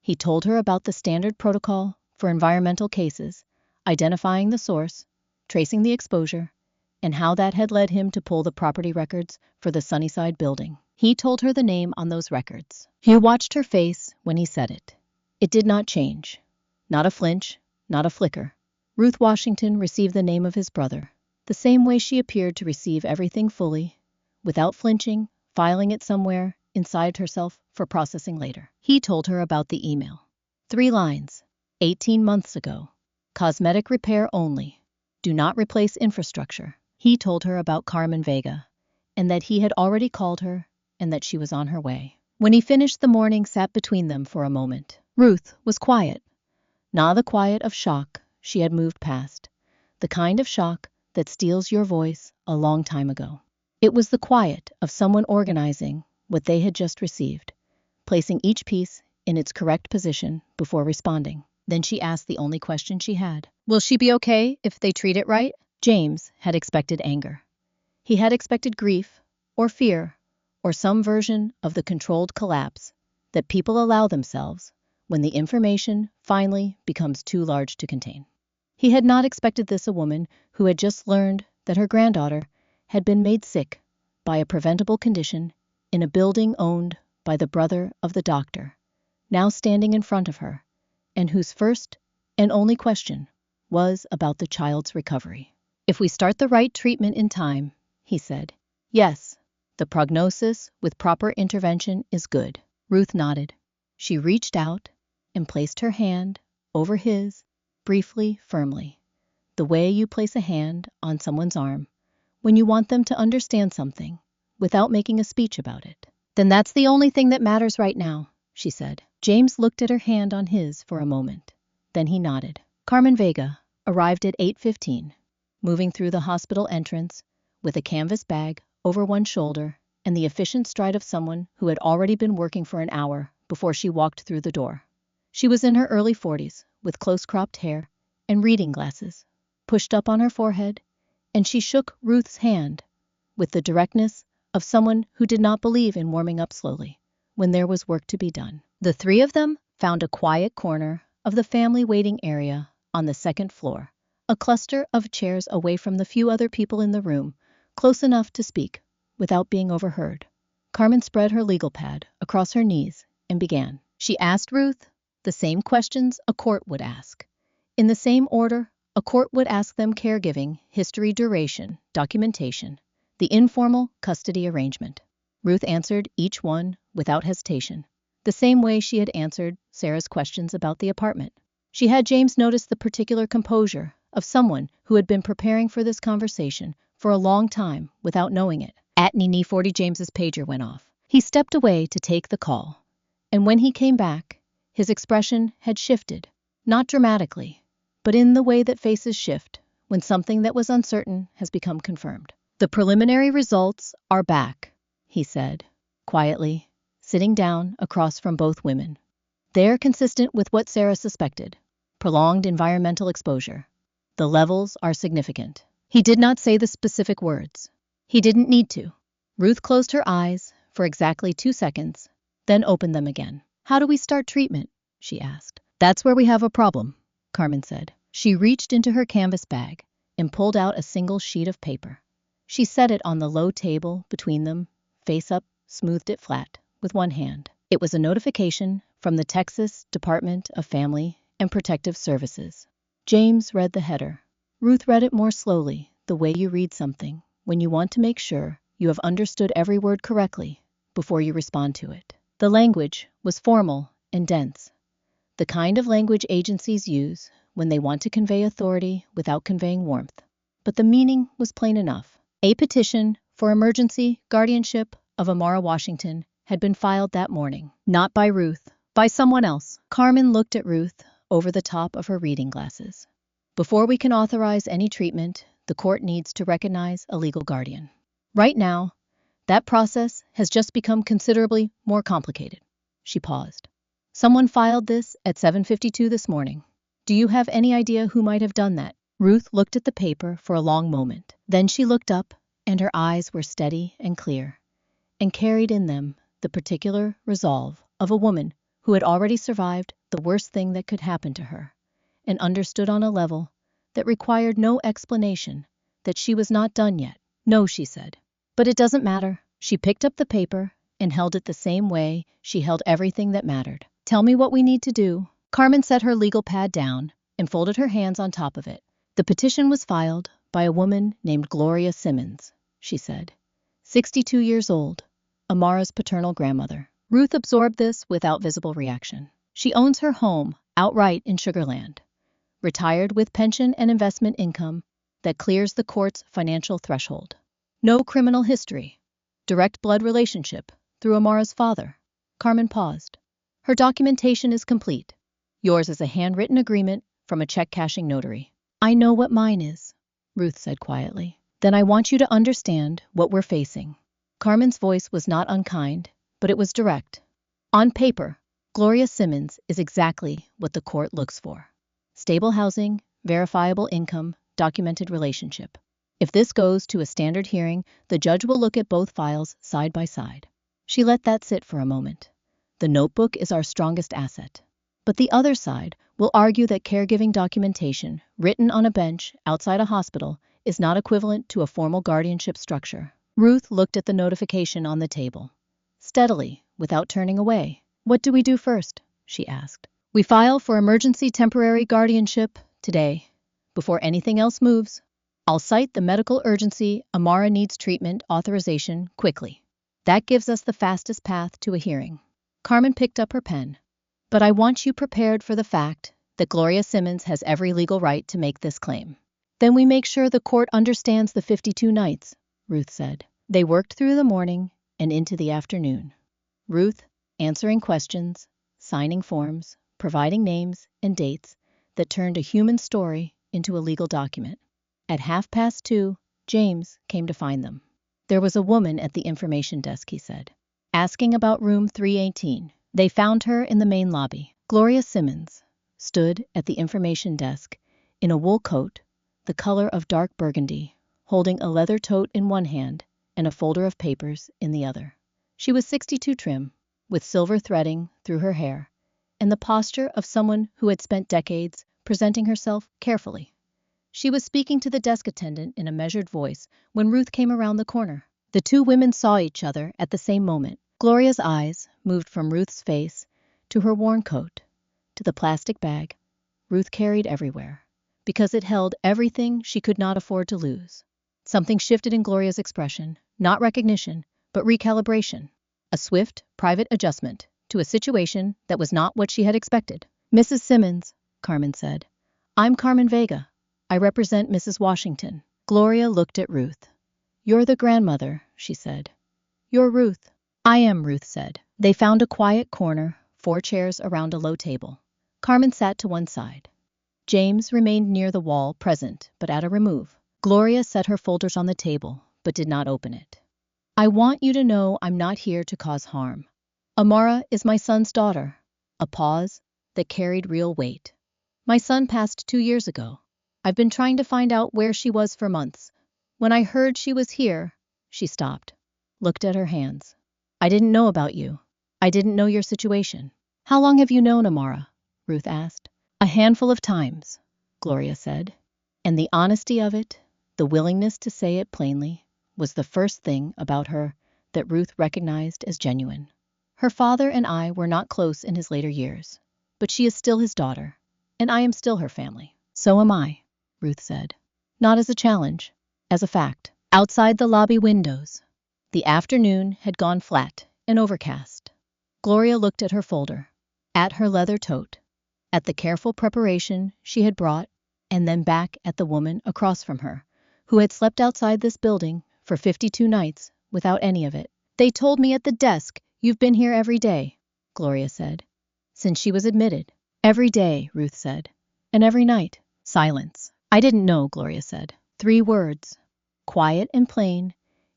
He told her about the standard protocol for environmental cases, identifying the source, tracing the exposure, and how that had led him to pull the property records for the Sunnyside building. He told her the name on those records. He watched her face when he said it. It did not change. Not a flinch, not a flicker. Ruth Washington received the name of his brother, the same way she appeared to receive everything fully, without flinching, filing it somewhere inside herself for processing later. He told her about the email. 3 lines. 18 months ago. Cosmetic repair only. do not replace infrastructure. He told her about Carmen Vega, and that he had already called her, and that she was on her way. When he finished, the morning sat between them for a moment. Ruth was quiet. Not the quiet of shock she had moved past, the kind of shock that steals your voice a long time ago. It was the quiet of someone organizing what they had just received, placing each piece in its correct position before responding. Then she asked the only question she had. Will she be okay if they treat it right? James had expected anger. He had expected grief, or fear, or some version of the controlled collapse that people allow themselves when the information finally becomes too large to contain. He had not expected this, a woman who had just learned that her granddaughter had been made sick by a preventable condition in a building owned by the brother of the doctor, now standing in front of her, and whose first and only question was about the child's recovery. If we start the right treatment in time, he said. Yes, the prognosis with proper intervention is good. Ruth nodded. She reached out and placed her hand over his, briefly, firmly, the way you place a hand on someone's arm when you want them to understand something without making a speech about it. Then that's the only thing that matters right now, she said. James looked at her hand on his for a moment. Then he nodded. Carmen Vega arrived at 8:15, moving through the hospital entrance with a canvas bag over one shoulder and the efficient stride of someone who had already been working for an hour before she walked through the door. She was in her early 40s, with close-cropped hair and reading glasses pushed up on her forehead, and she shook Ruth's hand with the directness of someone who did not believe in warming up slowly when there was work to be done. The three of them found a quiet corner of the family waiting area on the second floor, a cluster of chairs away from the few other people in the room, close enough to speak without being overheard. Carmen spread her legal pad across her knees and began. She asked Ruth the same questions a court would ask. In the same order, a court would ask them: caregiving, history, duration, documentation, the informal custody arrangement. Ruth answered each one without hesitation, the same way she had answered Sarah's questions about the apartment. She had James notice the particular composure of someone who had been preparing for this conversation for a long time without knowing it. At 9:40, James's pager went off. He stepped away to take the call, and when he came back, his expression had shifted, not dramatically, but in the way that faces shift when something that was uncertain has become confirmed. The preliminary results are back, he said, quietly, sitting down across from both women. They're consistent with what Sarah suspected: prolonged environmental exposure. The levels are significant. He did not say the specific words. He didn't need to. Ruth closed her eyes for exactly 2 seconds, then opened them again. How do we start treatment? She asked. That's where we have a problem, Carmen said. She reached into her canvas bag and pulled out a single sheet of paper. She set it on the low table between them, face up, smoothed it flat with one hand. It was a notification from the Texas Department of Family and Protective Services. James read the header. Ruth read it more slowly, the way you read something when you want to make sure you have understood every word correctly before you respond to it. The language was formal and dense, the kind of language agencies use when they want to convey authority without conveying warmth. But the meaning was plain enough. A petition for emergency guardianship of Amara Washington had been filed that morning, not by Ruth, by someone else. Carmen looked at Ruth over the top of her reading glasses. Before we can authorize any treatment, the court needs to recognize a legal guardian. Right now, that process has just become considerably more complicated. She paused. Someone filed this at 7:52 this morning. Do you have any idea who might have done that? Ruth looked at the paper for a long moment. Then she looked up, and her eyes were steady and clear, and carried in them the particular resolve of a woman who had already survived the worst thing that could happen to her, and understood on a level that required no explanation that she was not done yet. No, she said. But it doesn't matter. She picked up the paper and held it the same way she held everything that mattered. Tell me what we need to do. Carmen set her legal pad down and folded her hands on top of it. The petition was filed by a woman named Gloria Simmons, she said, 62 years old, Amara's paternal grandmother. Ruth absorbed this without visible reaction. She owns her home outright in Sugar Land, retired with pension and investment income that clears the court's financial threshold. No criminal history. Direct blood relationship through Amara's father. Carmen paused. Her documentation is complete. Yours is a handwritten agreement from a check-cashing notary. I know what mine is, Ruth said quietly. Then I want you to understand what we're facing. Carmen's voice was not unkind, but it was direct. On paper, Gloria Simmons is exactly what the court looks for. Stable housing, verifiable income, documented relationship. If this goes to a standard hearing, the judge will look at both files side by side. She let that sit for a moment. The notebook is our strongest asset. But the other side will argue that caregiving documentation, written on a bench outside a hospital, is not equivalent to a formal guardianship structure. Ruth looked at the notification on the table. Steadily, without turning away. What do we do first? She asked. We file for emergency temporary guardianship today, before anything else moves. I'll cite the medical urgency Amara needs treatment authorization quickly. That gives us the fastest path to a hearing. Carmen picked up her pen. But I want you prepared for the fact that Gloria Simmons has every legal right to make this claim. Then we make sure the court understands the 52 nights, Ruth said. They worked through the morning and into the afternoon. Ruth, answering questions, signing forms, providing names and dates that turned a human story into a legal document. At 2:30, James came to find them. There was a woman at the information desk, he said, asking about room 318. They found her in the main lobby. Gloria Simmons stood at the information desk in a wool coat, the color of dark burgundy, holding a leather tote in one hand and a folder of papers in the other. She was 62 trim, with silver threading through her hair, and the posture of someone who had spent decades presenting herself carefully. She was speaking to the desk attendant in a measured voice when Ruth came around the corner. The two women saw each other at the same moment. Gloria's eyes moved from Ruth's face to her worn coat, to the plastic bag Ruth carried everywhere, because it held everything she could not afford to lose. Something shifted in Gloria's expression, not recognition, but recalibration. A swift, private adjustment to a situation that was not what she had expected. Mrs. Simmons, Carmen said. I'm Carmen Vega. I represent Mrs. Washington. Gloria looked at Ruth. You're the grandmother, she said. You're Ruth. I am, Ruth said. They found a quiet corner, 4 chairs around a low table. Carmen sat to one side. James remained near the wall, present, but at a remove. Gloria set her folders on the table, but did not open it. I want you to know I'm not here to cause harm. Amara is my son's daughter. A pause that carried real weight. My son passed 2 years ago. I've been trying to find out where she was for months. When I heard she was here, she stopped, looked at her hands. I didn't know about you. I didn't know your situation. How long have you known Amara? Ruth asked. A handful of times, Gloria said. And the honesty of it, the willingness to say it plainly, was the first thing about her that Ruth recognized as genuine. Her father and I were not close in his later years, but she is still his daughter, and I am still her family. So am I, Ruth said. Not as a challenge, as a fact. Outside the lobby windows, the afternoon had gone flat and overcast. Gloria looked at her folder, at her leather tote, at the careful preparation she had brought, and then back at the woman across from her, who had slept outside this building for 52 nights without any of it. They told me at the desk you've been here every day, Gloria said. Since she was admitted. Every day, Ruth said. And every night. Silence. I didn't know, Gloria said. 3 words. Quiet and plain,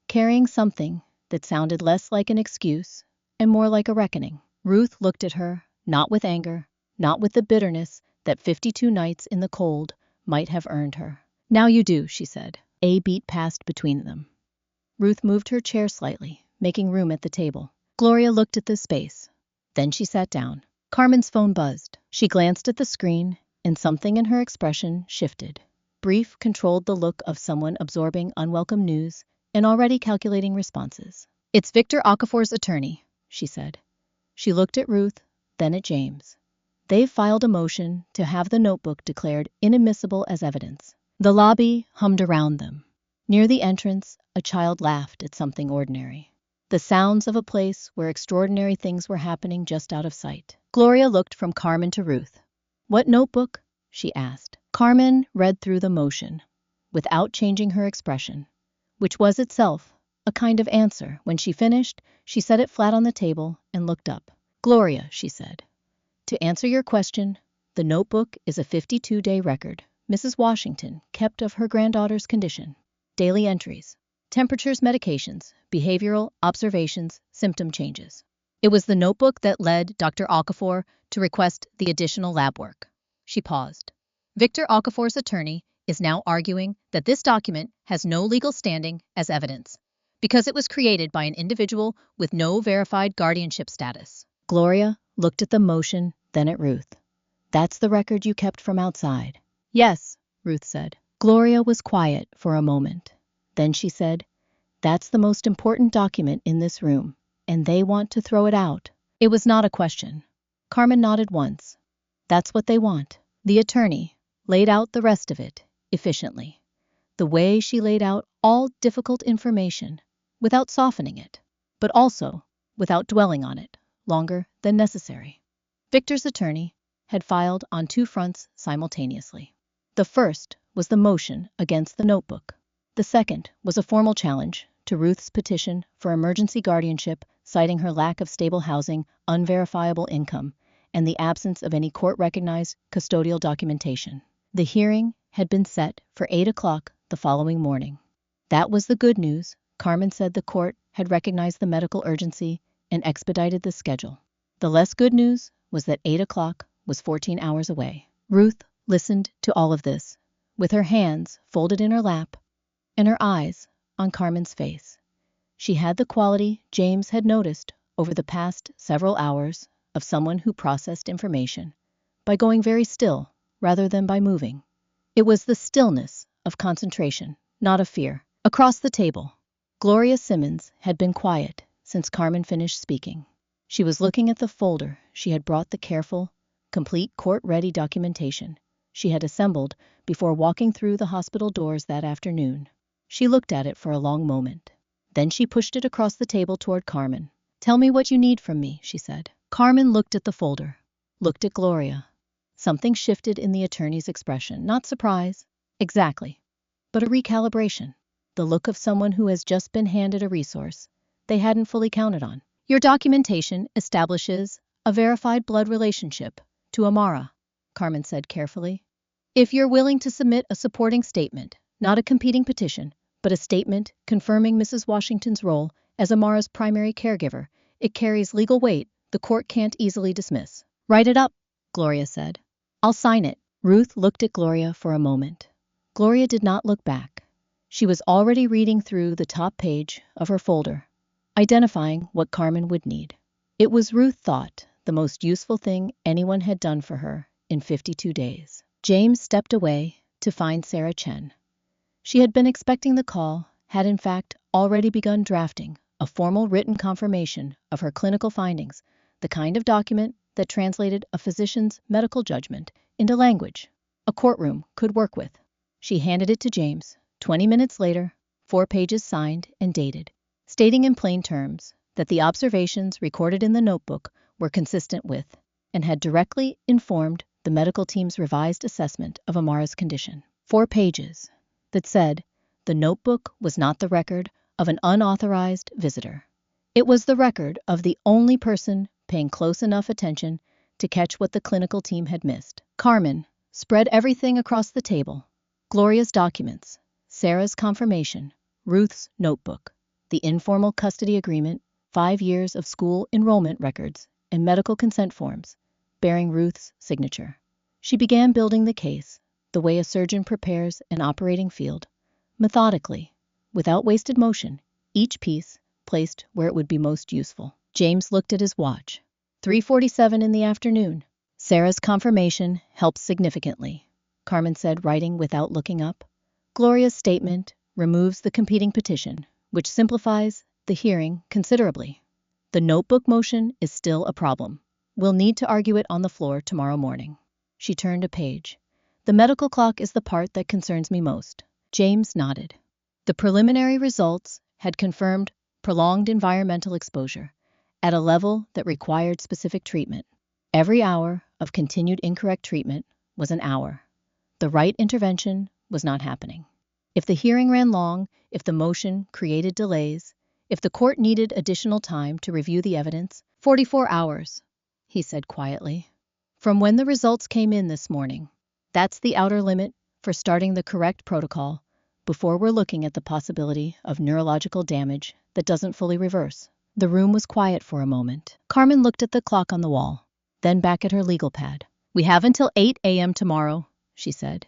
carrying something that sounded less like an excuse and more like a reckoning. Ruth looked at her, not with anger, not with the bitterness that 52 nights in the cold might have earned her. Now you do, she said. A beat passed between them. Ruth moved her chair slightly, making room at the table. Gloria looked at the space. Then she sat down. Carmen's phone buzzed. She glanced at the screen, and something in her expression shifted. Brief controlled the look of someone absorbing unwelcome news and already calculating responses. It's Victor Okafor's attorney, she said. She looked at Ruth, then at James. They've filed a motion to have the notebook declared inadmissible as evidence. The lobby hummed around them. Near the entrance, a child laughed at something ordinary. The sounds of a place where extraordinary things were happening just out of sight. Gloria looked from Carmen to Ruth. What notebook? She asked. Carmen read through the motion. without changing her expression, which was itself a kind of answer. When she finished, she set it flat on the table and looked up. "Gloria," she said, "to answer your question, the notebook is a 52-day record Mrs. Washington kept of her granddaughter's condition. Daily entries, temperatures, medications, behavioral observations, symptom changes. It was the notebook that led Dr. Okafor to request the additional lab work." She paused. Victor Okafor's attorney is now arguing that this document has no legal standing as evidence because it was created by an individual with no verified guardianship status. Gloria looked at the motion, then at Ruth. "That's the record you kept from outside?" "Yes," Ruth said. Gloria was quiet for a moment. Then she said, "That's the most important document in this room, and they want to throw it out." It was not a question. Carmen nodded once. "That's what they want." The attorney laid out the rest of it efficiently, the way she laid out all difficult information without softening it, but also without dwelling on it longer than necessary. Victor's attorney had filed on two fronts simultaneously. The first was the motion against the notebook. The second was a formal challenge to Ruth's petition for emergency guardianship, citing her lack of stable housing, unverifiable income, and the absence of any court-recognized custodial documentation. The hearing had been set for 8 o'clock the following morning. That was the good news. Carmen said the court had recognized the medical urgency and expedited the schedule. The less good news was that 8 o'clock was 14 hours away. Ruth listened to all of this, with her hands folded in her lap and her eyes on Carmen's face. She had the quality James had noticed over the past several hours of someone who processed information by going very still rather than by moving. It was the stillness of concentration, not of fear. Across the table, Gloria Simmons had been quiet since Carmen finished speaking. She was looking at the folder she had brought, the careful, complete court-ready documentation she had assembled before walking through the hospital doors that afternoon. She looked at it for a long moment. Then she pushed it across the table toward Carmen. "Tell me what you need from me," she said. Carmen looked at the folder, looked at Gloria. Something shifted in the attorney's expression. Not surprise, exactly, but a recalibration. The look of someone who has just been handed a resource they hadn't fully counted on. "Your documentation establishes a verified blood relationship to Amara," Carmen said carefully. "If you're willing to submit a supporting statement, not a competing petition, but a statement confirming Mrs. Washington's role as Amara's primary caregiver, it carries legal weight the court can't easily dismiss." "Write it up," Gloria said. "I'll sign it." Ruth looked at Gloria for a moment. Gloria did not look back. She was already reading through the top page of her folder, identifying what Carmen would need. It was, Ruth thought, the most useful thing anyone had done for her in 52 days. James stepped away to find Sarah Chen. She had been expecting the call, had in fact already begun drafting a formal written confirmation of her clinical findings, the kind of document that translated a physician's medical judgment into language a courtroom could work with. She handed it to James. 20 minutes later, 4 pages signed and dated, stating in plain terms that the observations recorded in the notebook were consistent with and had directly informed the medical team's revised assessment of Amara's condition. 4 pages that said the notebook was not the record of an unauthorized visitor. It was the record of the only person paying close enough attention to catch what the clinical team had missed. Carmen spread everything across the table. Gloria's documents, Sarah's confirmation, Ruth's notebook, the informal custody agreement, 5 years of school enrollment records, and medical consent forms bearing Ruth's signature. She began building the case the way a surgeon prepares an operating field, methodically, without wasted motion, each piece placed where it would be most useful. James looked at his watch. 3:47 in the afternoon. Sarah's confirmation helps significantly, Carmen said, writing without looking up. Gloria's statement removes the competing petition, which simplifies the hearing considerably. The notebook motion is still a problem. We'll need to argue it on the floor tomorrow morning. She turned a page. The medical clock is the part that concerns me most. James nodded. The preliminary results had confirmed prolonged environmental exposure at a level that required specific treatment. Every hour of continued incorrect treatment was an hour. The right intervention was not happening. If the hearing ran long, if the motion created delays, if the court needed additional time to review the evidence, 44 hours, he said quietly. From when the results came in this morning. That's the outer limit for starting the correct protocol before we're looking at the possibility of neurological damage that doesn't fully reverse. The room was quiet for a moment. Carmen looked at the clock on the wall, then back at her legal pad. We have until 8 a.m. tomorrow, she said.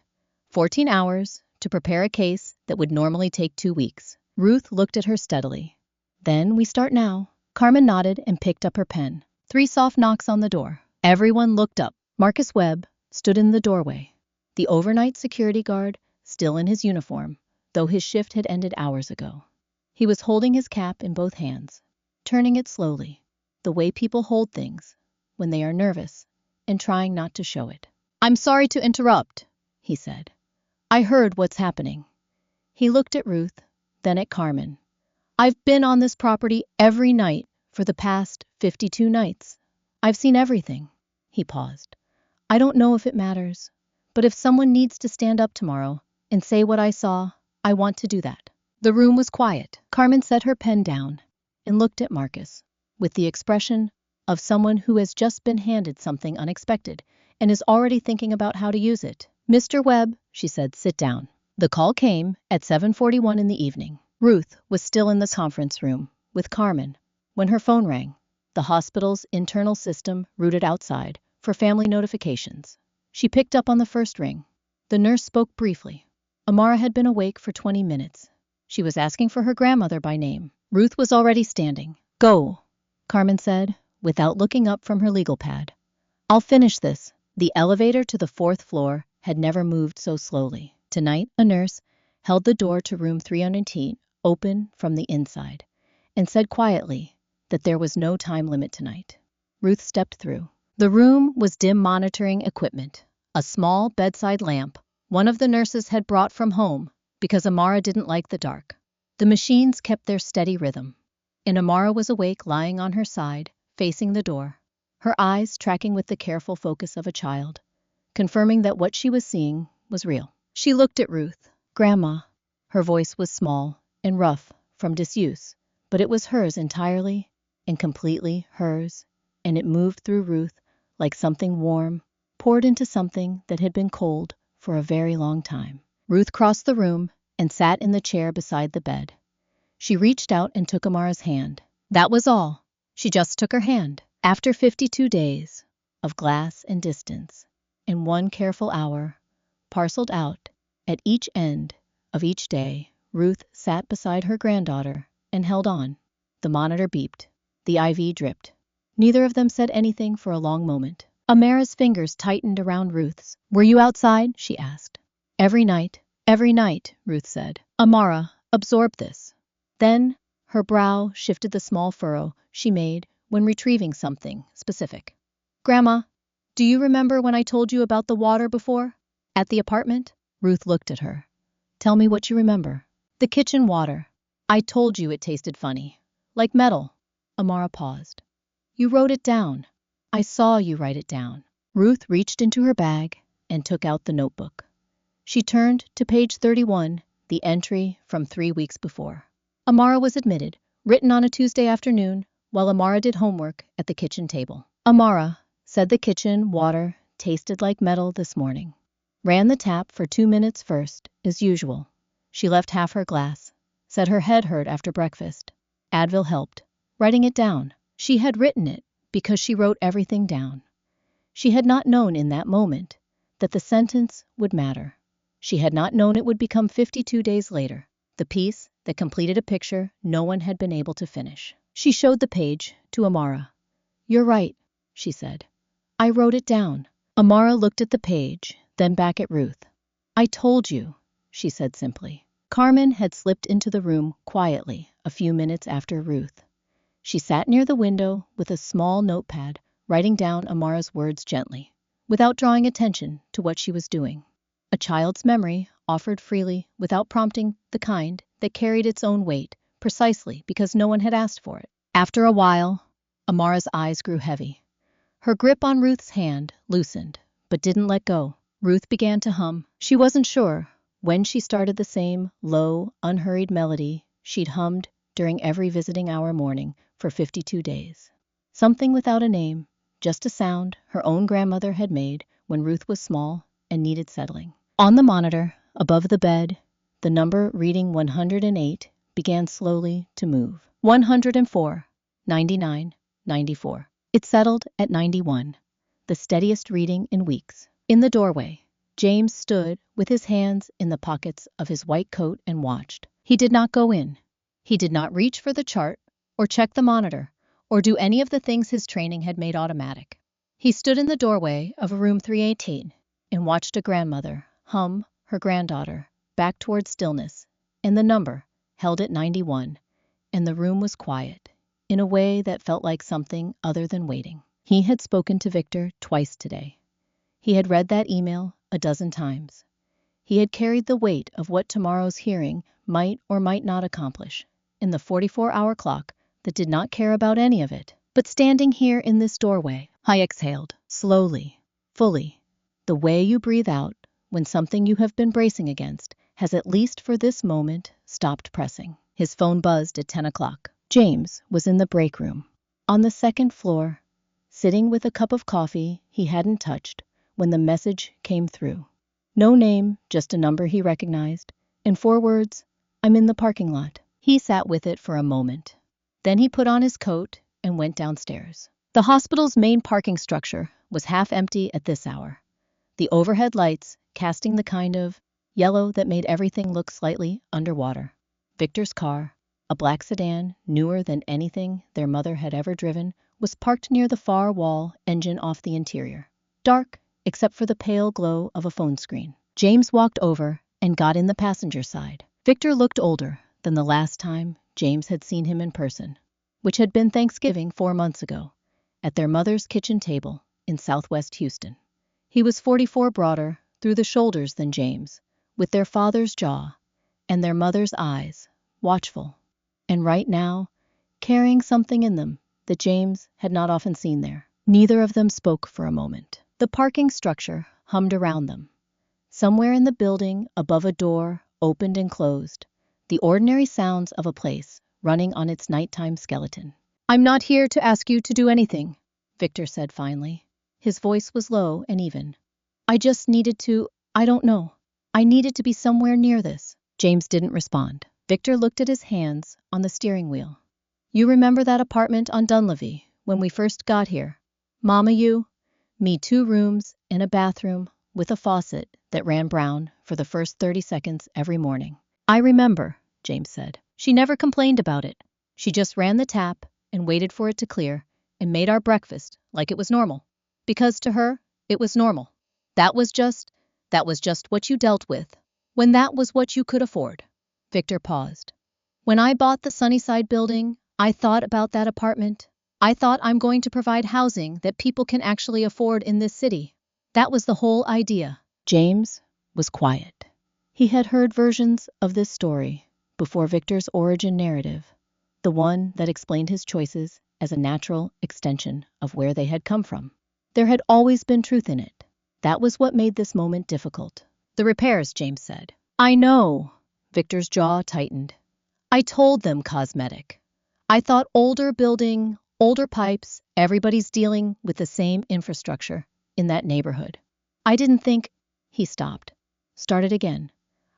14 hours to prepare a case that would normally take 2 weeks. Ruth looked at her steadily. Then we start now. Carmen nodded and picked up her pen. 3 soft knocks on the door. Everyone looked up. Marcus Webb stood in the doorway. The overnight security guard, still in his uniform, though his shift had ended hours ago. He was holding his cap in both hands, turning it slowly, the way people hold things when they are nervous and trying not to show it. I'm sorry to interrupt, he said. I heard what's happening. He looked at Ruth, then at Carmen. I've been on this property every night for the past 52 nights. I've seen everything. He paused. I don't know if it matters, but if someone needs to stand up tomorrow and say what I saw, I want to do that. The room was quiet. Carmen set her pen down and looked at Marcus with the expression of someone who has just been handed something unexpected and is already thinking about how to use it. Mr. Webb, she said, sit down. The call came at 7:41 in the evening. Ruth was still in the conference room with Carmen when her phone rang. The hospital's internal system routed outside for family notifications. She picked up on the first ring. The nurse spoke briefly. Amara had been awake for 20 minutes. She was asking for her grandmother by name. Ruth was already standing. Go, Carmen said, without looking up from her legal pad. I'll finish this. The elevator to the 4th floor had never moved so slowly. Tonight, a nurse held the door to room 318 open from the inside and said quietly that there was no time limit tonight. Ruth stepped through. The room was dim monitoring equipment, a small bedside lamp one of the nurses had brought from home because Amara didn't like the dark. The machines kept their steady rhythm, and Amara was awake lying on her side, facing the door, her eyes tracking with the careful focus of a child, confirming that what she was seeing was real. She looked at Ruth. Grandma. Her voice was small and rough from disuse, but it was hers entirely and completely hers, and it moved through Ruth like something warm poured into something that had been cold for a very long time. Ruth crossed the room and sat in the chair beside the bed. She reached out and took Amara's hand. That was all. She just took her hand. After 52 days of glass and distance, and 1 careful hour, parceled out at each end of each day, Ruth sat beside her granddaughter and held on. The monitor beeped. The IV dripped. Neither of them said anything for a long moment. Amara's fingers tightened around Ruth's. Were you outside? She asked. Every night, Ruth said. Amara, absorb this. Then her brow shifted the small furrow she made when retrieving something specific. Grandma, do you remember when I told you about the water before? At the apartment? Ruth looked at her. Tell me what you remember. The kitchen water. I told you it tasted funny. Like metal. Amara paused. You wrote it down. I saw you write it down. Ruth reached into her bag and took out the notebook. She turned to page 31, the entry from 3 weeks before. Amara was admitted, written on a Tuesday afternoon, while Amara did homework at the kitchen table. Amara said the kitchen water tasted like metal this morning. Ran the tap for 2 minutes first, as usual. She left half her glass. Said her head hurt after breakfast. Advil helped. Writing it down. She had written it because she wrote everything down. She had not known in that moment that the sentence would matter. She had not known it would become 52 days later, the piece that completed a picture no one had been able to finish. She showed the page to Amara. You're right, she said. I wrote it down. Amara looked at the page, then back at Ruth. I told you, she said simply. Carmen had slipped into the room quietly a few minutes after Ruth. She sat near the window with a small notepad, writing down Amara's words gently, without drawing attention to what she was doing. A child's memory offered freely without prompting, the kind that carried its own weight, precisely because no one had asked for it. After a while, Amara's eyes grew heavy. Her grip on Ruth's hand loosened, but didn't let go. Ruth began to hum. She wasn't sure When she started the same low, unhurried melody she'd hummed during every visiting hour morning for 52 days. Something without a name, just a sound her own grandmother had made when Ruth was small and needed settling. On the monitor, above the bed, the number reading 108 began slowly to move. 104, 99, 94. It settled at 91, the steadiest reading in weeks. In the doorway, James stood with his hands in the pockets of his white coat and watched. He did not go in. He did not reach for the chart or check the monitor or do any of the things his training had made automatic. He stood in the doorway of room 318 and watched a grandmother hum her granddaughter back toward stillness, and the number held at 91, and the room was quiet in a way that felt like something other than waiting. He had spoken to Victor twice today. He had read that email a dozen times. He had carried the weight of what tomorrow's hearing might or might not accomplish in the 44-hour clock that did not care about any of it. But standing here in this doorway, I exhaled, slowly, fully, the way you breathe out when something you have been bracing against has, at least for this moment, stopped pressing. His phone buzzed at 10 o'clock. James was in the break room, on the second floor, sitting with a cup of coffee he hadn't touched when the message came through. No name, just a number he recognized, and 4 words, "I'm in the parking lot." He sat with it for a moment. Then he put on his coat and went downstairs. The hospital's main parking structure was half empty at this hour, the overhead lights casting the kind of yellow that made everything look slightly underwater. Victor's car, a black sedan newer than anything their mother had ever driven, was parked near the far wall, engine off the interior. Dark, except for the pale glow of a phone screen. James walked over and got in the passenger side. Victor looked older than the last time James had seen him in person, which had been Thanksgiving 4 months ago, at their mother's kitchen table in Southwest Houston. He was 44 broader through the shoulders than James, with their father's jaw and their mother's eyes, watchful, and right now, carrying something in them that James had not often seen there. Neither of them spoke for a moment. The parking structure hummed around them. Somewhere in the building, above a door, opened and closed, the ordinary sounds of a place running on its nighttime skeleton. "I'm not here to ask you to do anything," Victor said finally. His voice was low and even. "I just needed to, I don't know. I needed to be somewhere near this." James didn't respond. Victor looked at his hands on the steering wheel. "You remember that apartment on Dunleavy when we first got here? Mama, me, 2 rooms and a bathroom with a faucet that ran brown for the first 30 seconds every morning." "I remember," James said. "She never complained about it. She just ran the tap and waited for it to clear and made our breakfast like it was normal. Because to her, it was normal. That was just what you dealt with when that was what you could afford." Victor paused. "When I bought the Sunnyside building, I thought about that apartment. I thought, I'm going to provide housing that people can actually afford in this city. That was the whole idea." James was quiet. He had heard versions of this story before Victor's origin narrative, the one that explained his choices as a natural extension of where they had come from. There had always been truth in it. That was what made this moment difficult. "The repairs," James said. "I know." Victor's jaw tightened. "I told them cosmetic. I thought older building, older pipes, everybody's dealing with the same infrastructure in that neighborhood. I didn't think—" He stopped. Started again.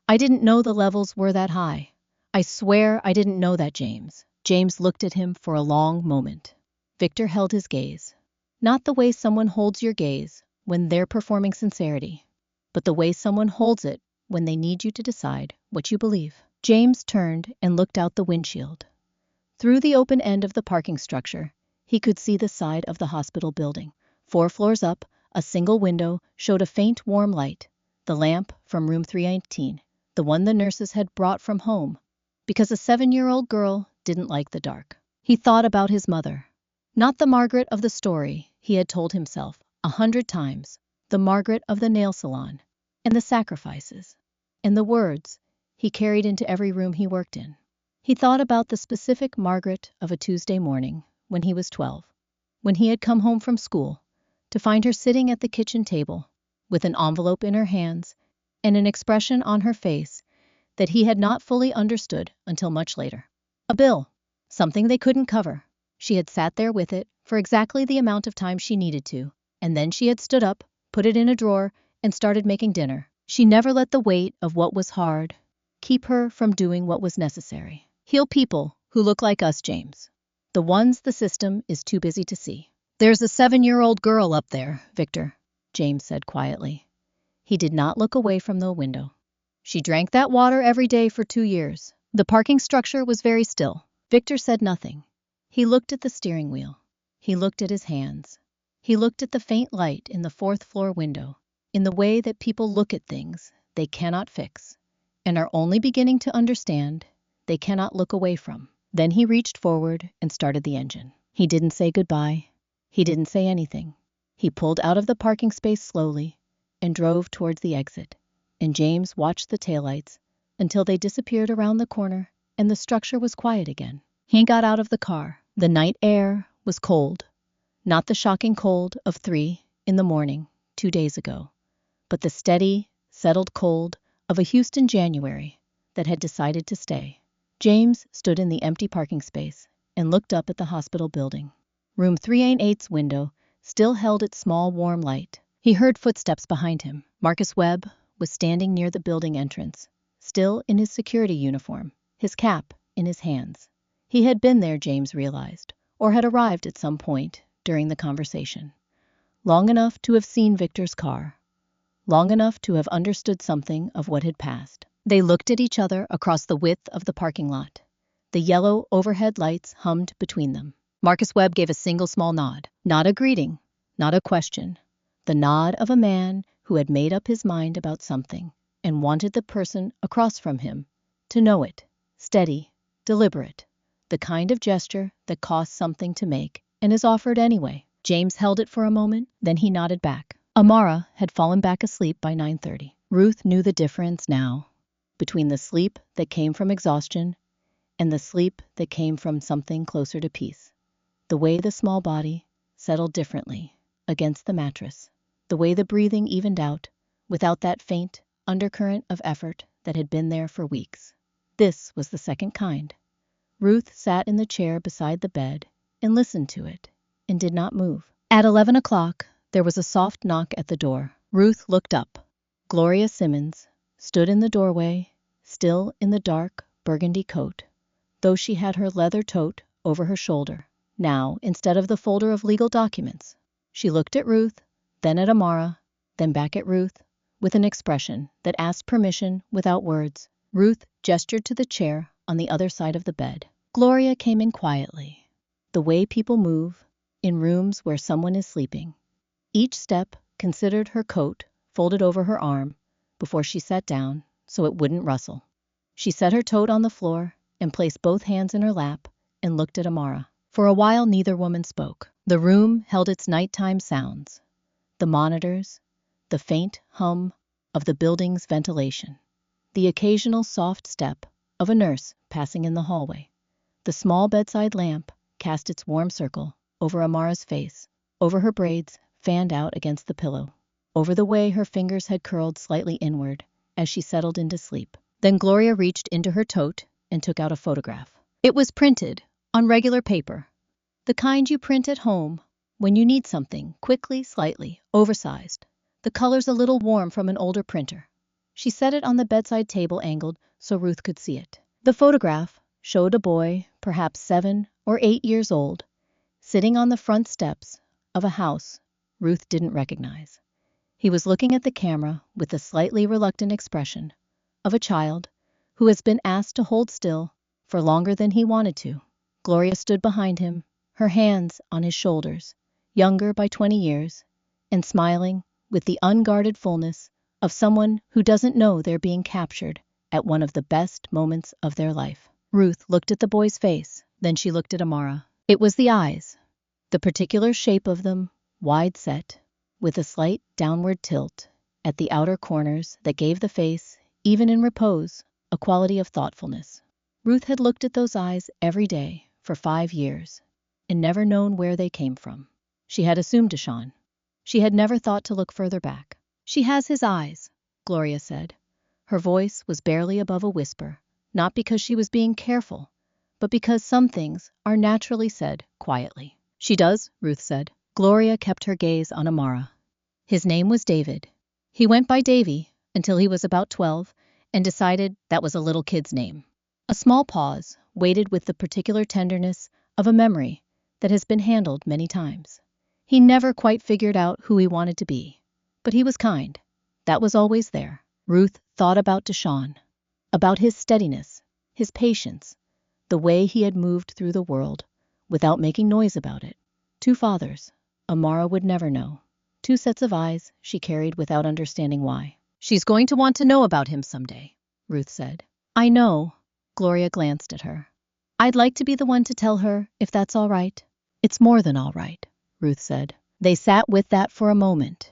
"I didn't know the levels were that high. I swear I didn't know that, James." James looked at him for a long moment. Victor held his gaze. Not the way someone holds your gaze when they're performing sincerity, but the way someone holds it when they need you to decide what you believe. James turned and looked out the windshield. Through the open end of the parking structure, he could see the side of the hospital building. 4 floors up, a single window showed a faint warm light, the lamp from room 318, the one the nurses had brought from home, because a 7-year-old girl didn't like the dark. He thought about his mother. Not the Margaret of the story he had told himself 100 times, the Margaret of the nail salon, and the sacrifices, and the words he carried into every room he worked in. He thought about the specific Margaret of a Tuesday morning when he was 12, when he had come home from school, to find her sitting at the kitchen table with an envelope in her hands and an expression on her face that he had not fully understood until much later. A bill. Something they couldn't cover. She had sat there with it for exactly the amount of time she needed to, and then she had stood up, put it in a drawer, and started making dinner. She never let the weight of what was hard keep her from doing what was necessary. Heal people who look like us, James. The ones the system is too busy to see. There's a 7-year-old girl up there, Victor, James said quietly. He did not look away from the window. She drank that water every day for 2 years. The parking structure was very still. Victor said nothing. He looked at the steering wheel. He looked at his hands. He looked at the faint light in the 4th-floor window, in the way that people look at things they cannot fix and are only beginning to understand they cannot look away from. Then he reached forward and started the engine. He didn't say goodbye. He didn't say anything. He pulled out of the parking space slowly and drove towards the exit, and James watched the taillights until they disappeared around the corner and the structure was quiet again. He got out of the car. The night air was cold, not the shocking cold of 3 in the morning 2 days ago, but the steady, settled cold of a Houston January that had decided to stay. James stood in the empty parking space and looked up at the hospital building. Room 388's window still held its small warm light. He heard footsteps behind him. Marcus Webb was standing near the building entrance, still in his security uniform, his cap in his hands. He had been there, James realized, or had arrived at some point during the conversation. Long enough to have seen Victor's car. Long enough to have understood something of what had passed. They looked at each other across the width of the parking lot. The yellow overhead lights hummed between them. Marcus Webb gave a single small nod. Not a greeting, not a question. The nod of a man who had made up his mind about something and wanted the person across from him to know it. Steady, deliberate. The kind of gesture that costs something to make and is offered anyway. James held it for a moment, then he nodded back. Amara had fallen back asleep by 9:30. Ruth knew the difference now between the sleep that came from exhaustion and the sleep that came from something closer to peace. The way the small body settled differently against the mattress. The way the breathing evened out without that faint undercurrent of effort that had been there for weeks. This was the second kind. Ruth sat in the chair beside the bed and listened to it and did not move. At 11 o'clock, there was a soft knock at the door. Ruth looked up. Gloria Simmons stood in the doorway, still in the dark burgundy coat, though she had her leather tote over her shoulder. Now, instead of the folder of legal documents, she looked at Ruth, then at Amara, then back at Ruth, with an expression that asked permission without words. Ruth gestured to the chair on the other side of the bed. Gloria came in quietly, the way people move in rooms where someone is sleeping. Each step considered her coat folded over her arm before she sat down so it wouldn't rustle. She set her tote on the floor and placed both hands in her lap and looked at Amara. For a while, neither woman spoke. The room held its nighttime sounds. The monitors, the faint hum of the building's ventilation, the occasional soft step of a nurse passing in the hallway. The small bedside lamp cast its warm circle over Amara's face, over her braids fanned out against the pillow, over the way her fingers had curled slightly inward as she settled into sleep. Then Gloria reached into her tote and took out a photograph. It was printed on regular paper, the kind you print at home when you need something quickly, slightly oversized. The colors a little warm from an older printer. She set it on the bedside table angled so Ruth could see it. The photograph showed a boy, perhaps 7 or 8 years old, sitting on the front steps of a house Ruth didn't recognize. He was looking at the camera with the slightly reluctant expression of a child who has been asked to hold still for longer than he wanted to. Gloria stood behind him, her hands on his shoulders, younger by 20 years, and smiling with the unguarded fullness of someone who doesn't know they're being captured at one of the best moments of their life. Ruth looked at the boy's face, then she looked at Amara. It was the eyes, the particular shape of them, wide set, with a slight downward tilt at the outer corners that gave the face, even in repose, a quality of thoughtfulness. Ruth had looked at those eyes every day for 5 years and never known where they came from. She had assumed Deshawn. She had never thought to look further back. She has his eyes, Gloria said. Her voice was barely above a whisper, not because she was being careful, but because some things are naturally said quietly. She does, Ruth said. Gloria kept her gaze on Amara. His name was David. He went by Davy until he was about 12 and decided that was a little kid's name. A small pause waited with the particular tenderness of a memory that has been handled many times. He never quite figured out who he wanted to be, but he was kind. That was always there. Ruth thought about Deshawn, about his steadiness, his patience, the way he had moved through the world without making noise about it. 2 fathers, Amara would never know. 2 sets of eyes she carried without understanding why. She's going to want to know about him someday, Ruth said. I know. Gloria glanced at her. I'd like to be the one to tell her, if that's all right. It's more than all right, Ruth said. They sat with that for a moment.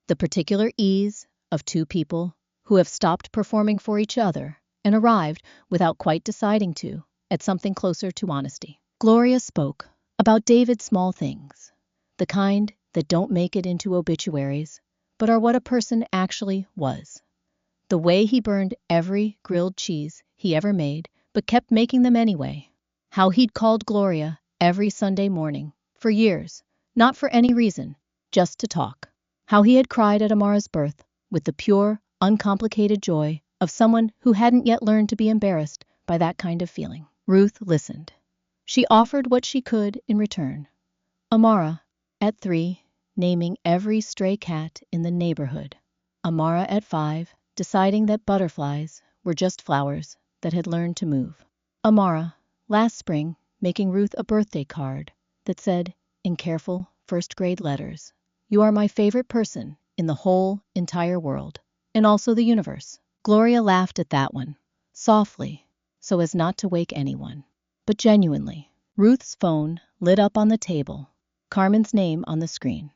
The particular ease of 2 people who have stopped performing for each other and arrived, without quite deciding to, at something closer to honesty. Gloria spoke about David's small things, the kind that don't make it into obituaries, but are what a person actually was. The way he burned every grilled cheese he ever made, but kept making them anyway. How he'd called Gloria every Sunday morning, for years, not for any reason, just to talk. How he had cried at Amara's birth with the pure, uncomplicated joy of someone who hadn't yet learned to be embarrassed by that kind of feeling. Ruth listened. She offered what she could in return. Amara, at 3, naming every stray cat in the neighborhood. Amara at 5, deciding that butterflies were just flowers that had learned to move. Amara, last spring, making Ruth a birthday card that said, in careful first-grade letters, "You are my favorite person in the whole entire world, and also the universe." Gloria laughed at that one, softly, so as not to wake anyone, but genuinely. Ruth's phone lit up on the table, Carmen's name on the screen.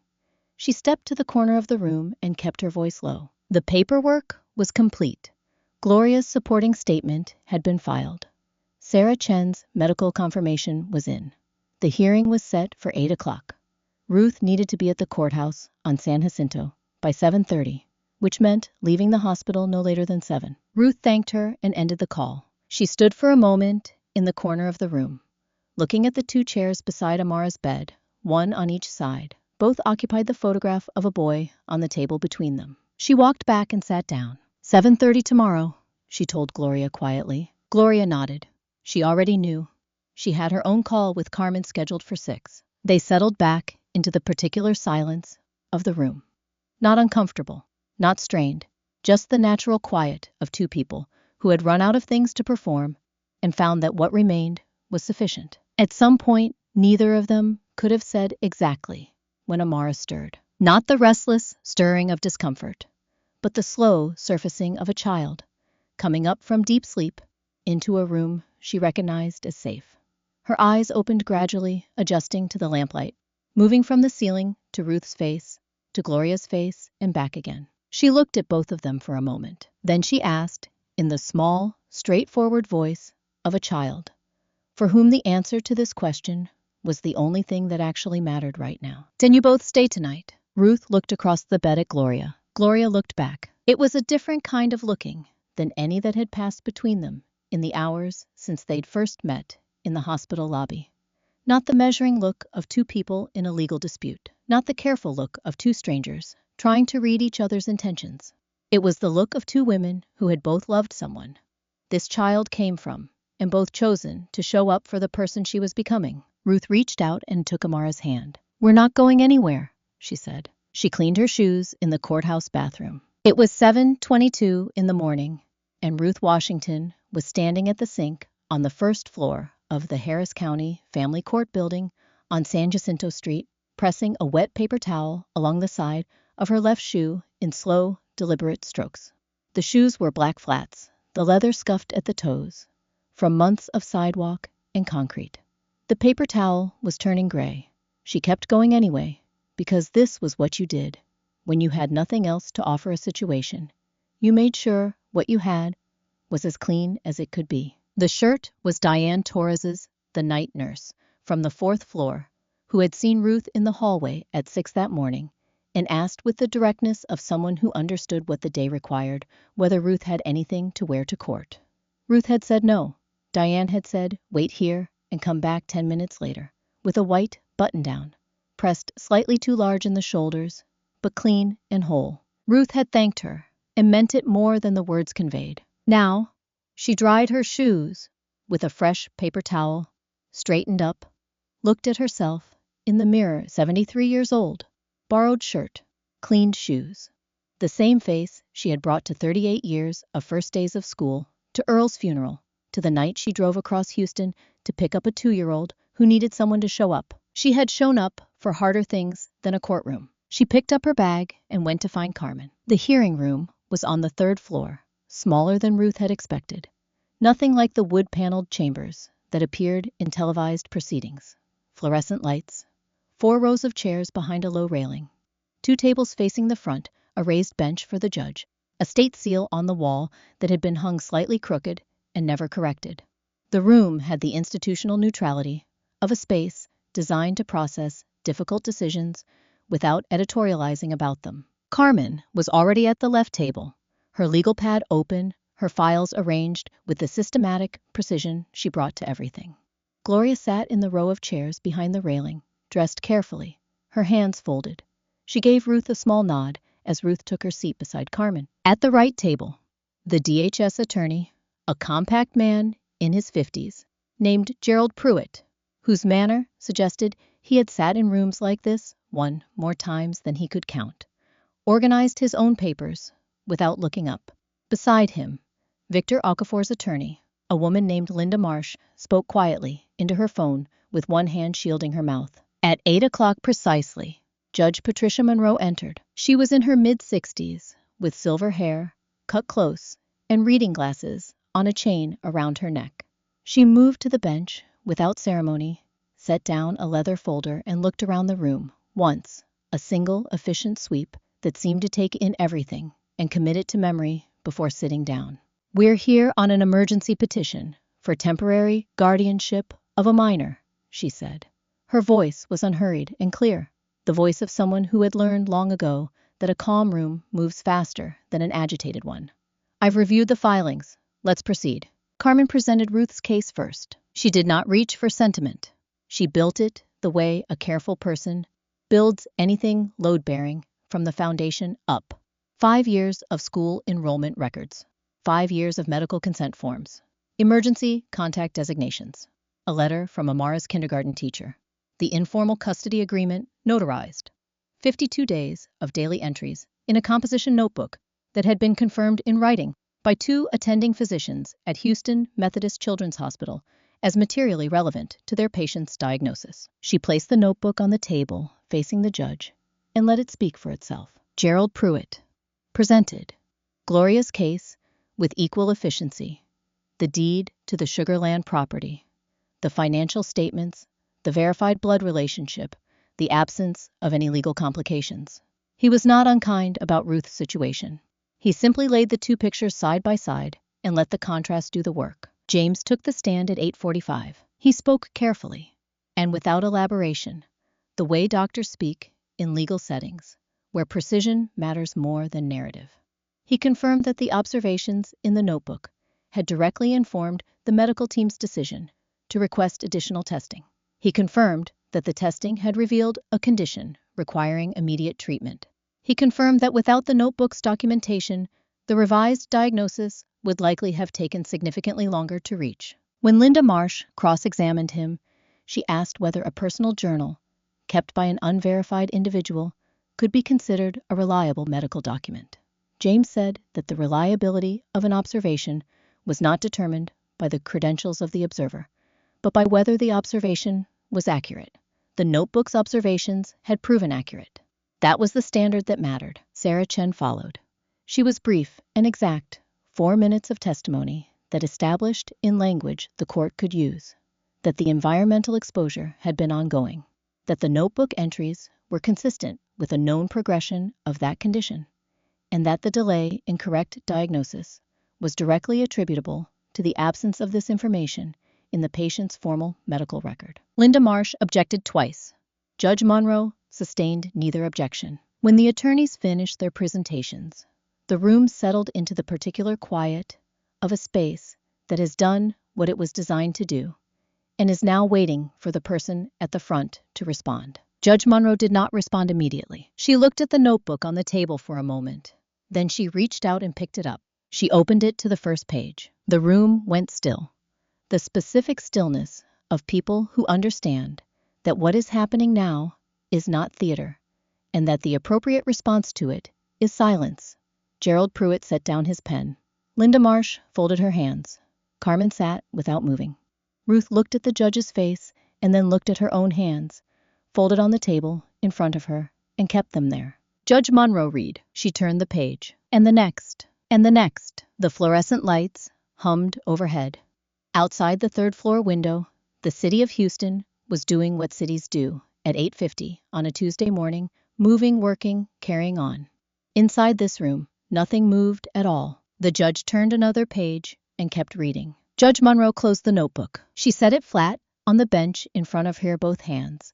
She stepped to the corner of the room and kept her voice low. The paperwork was complete. Gloria's supporting statement had been filed. Sarah Chen's medical confirmation was in. The hearing was set for 8 o'clock. Ruth needed to be at the courthouse on San Jacinto by 7:30, which meant leaving the hospital no later than 7. Ruth thanked her and ended the call. She stood for a moment in the corner of the room, looking at the 2 chairs beside Amara's bed, one on each side. Both occupied the photograph of a boy on the table between them. She walked back and sat down. 7:30 tomorrow, she told Gloria quietly. Gloria nodded. She already knew. She had her own call with Carmen scheduled for 6. They settled back into the particular silence of the room. Not uncomfortable, not strained, just the natural quiet of 2 people who had run out of things to perform and found that what remained was sufficient. At some point, neither of them could have said exactly when Amara stirred. Not the restless stirring of discomfort, but the slow surfacing of a child, coming up from deep sleep into a room she recognized as safe. Her eyes opened gradually, adjusting to the lamplight, moving from the ceiling to Ruth's face, to Gloria's face, and back again. She looked at both of them for a moment. Then she asked, in the small, straightforward voice of a child, for whom the answer to this question was the only thing that actually mattered right now. "Can you both stay tonight?" Ruth looked across the bed at Gloria. Gloria looked back. It was a different kind of looking than any that had passed between them in the hours since they'd first met in the hospital lobby. Not the measuring look of 2 people in a legal dispute. Not the careful look of 2 strangers trying to read each other's intentions. It was the look of 2 women who had both loved someone this child came from, and both chosen to show up for the person she was becoming. Ruth reached out and took Amara's hand. "We're not going anywhere," she said. She cleaned her shoes in the courthouse bathroom. It was 7:22 in the morning, and Ruth Washington was standing at the sink on the 1st floor of the Harris County Family Court building on San Jacinto Street, pressing a wet paper towel along the side of her left shoe in slow, deliberate strokes. The shoes were black flats, the leather scuffed at the toes, from months of sidewalk and concrete. The paper towel was turning gray. She kept going anyway, because this was what you did when you had nothing else to offer a situation. You made sure what you had was as clean as it could be. The shirt was Diane Torres's, the night nurse, from the 4th floor, who had seen Ruth in the hallway at 6 that morning and asked with the directness of someone who understood what the day required whether Ruth had anything to wear to court. Ruth had said no. Diane had said, "Wait here and come back 10 minutes later," with a white button-down, pressed slightly too large in the shoulders, but clean and whole. Ruth had thanked her and meant it more than the words conveyed. Now, she dried her shoes with a fresh paper towel, straightened up, looked at herself in the mirror, 73 years old, borrowed shirt, cleaned shoes. The same face she had brought to 38 years of first days of school, to Earl's funeral, to the night she drove across Houston to pick up a 2-year-old who needed someone to show up. She had shown up for harder things than a courtroom. She picked up her bag and went to find Carmen. The hearing room was on the 3rd floor, smaller than Ruth had expected. Nothing like the wood-paneled chambers that appeared in televised proceedings. Fluorescent lights, 4 rows of chairs behind a low railing, 2 tables facing the front, a raised bench for the judge, a state seal on the wall that had been hung slightly crooked and never corrected. The room had the institutional neutrality of a space designed to process difficult decisions without editorializing about them. Carmen was already at the left table, her legal pad open, her files arranged with the systematic precision she brought to everything. Gloria sat in the row of chairs behind the railing, dressed carefully, her hands folded. She gave Ruth a small nod as Ruth took her seat beside Carmen. At the right table, the DHS attorney, a compact man in his 50s, named Gerald Pruitt, whose manner suggested he had sat in rooms like this one more times than he could count, organized his own papers without looking up. Beside him, Victor Okafor's attorney, a woman named Linda Marsh, spoke quietly into her phone with one hand shielding her mouth. At 8 o'clock precisely, Judge Patricia Monroe entered. She was in her mid-60s, with silver hair, cut close, and reading glasses on a chain around her neck. She moved to the bench without ceremony, set down a leather folder, and looked around the room once, a single efficient sweep that seemed to take in everything and commit it to memory before sitting down. "We're here on an emergency petition for temporary guardianship of a minor," she said. Her voice was unhurried and clear, the voice of someone who had learned long ago that a calm room moves faster than an agitated one. "I've reviewed the filings. Let's proceed." Carmen presented Ruth's case first. She did not reach for sentiment. She built it the way a careful person builds anything load-bearing from the foundation up. 5 years of school enrollment records, 5 years of medical consent forms, emergency contact designations, a letter from Amara's kindergarten teacher, the informal custody agreement notarized, 52 days of daily entries in a composition notebook that had been confirmed in writing by 2 attending physicians at Houston Methodist Children's Hospital as materially relevant to their patient's diagnosis. She placed the notebook on the table facing the judge and let it speak for itself. Gerald Pruitt presented Gloria's case with equal efficiency, the deed to the Sugarland property, the financial statements, the verified blood relationship, the absence of any legal complications. He was not unkind about Ruth's situation. He simply laid the 2 pictures side by side and let the contrast do the work. James took the stand at 8:45. He spoke carefully and without elaboration, the way doctors speak in legal settings, where precision matters more than narrative. He confirmed that the observations in the notebook had directly informed the medical team's decision to request additional testing. He confirmed that the testing had revealed a condition requiring immediate treatment. He confirmed that without the notebook's documentation, the revised diagnosis would likely have taken significantly longer to reach. When Linda Marsh cross-examined him, she asked whether a personal journal, kept by an unverified individual, could be considered a reliable medical document. James said that the reliability of an observation was not determined by the credentials of the observer, but by whether the observation was accurate. The notebook's observations had proven accurate. That was the standard that mattered. Sarah Chen followed. She was brief and exact, 4 minutes of testimony that established in language the court could use that the environmental exposure had been ongoing, that the notebook entries were consistent with a known progression of that condition, and that the delay in correct diagnosis was directly attributable to the absence of this information in the patient's formal medical record. Linda Marsh objected twice. Judge Monroe sustained neither objection. When the attorneys finished their presentations, the room settled into the particular quiet of a space that has done what it was designed to do and is now waiting for the person at the front to respond. Judge Monroe did not respond immediately. She looked at the notebook on the table for a moment. Then she reached out and picked it up. She opened it to the first page. The room went still. The specific stillness of people who understand that what is happening now is not theater, and that the appropriate response to it is silence. Gerald Pruitt set down his pen. Linda Marsh folded her hands. Carmen sat without moving. Ruth looked at the judge's face and then looked at her own hands, folded on the table in front of her, and kept them there. Judge Monroe read. She turned the page. And the next. And the next. The fluorescent lights hummed overhead. Outside the third-floor window, the city of Houston was doing what cities do at 8:50 on a Tuesday morning, moving, working, carrying on. Inside this room, nothing moved at all. The judge turned another page and kept reading. Judge Monroe closed the notebook. She set it flat on the bench in front of her both hands,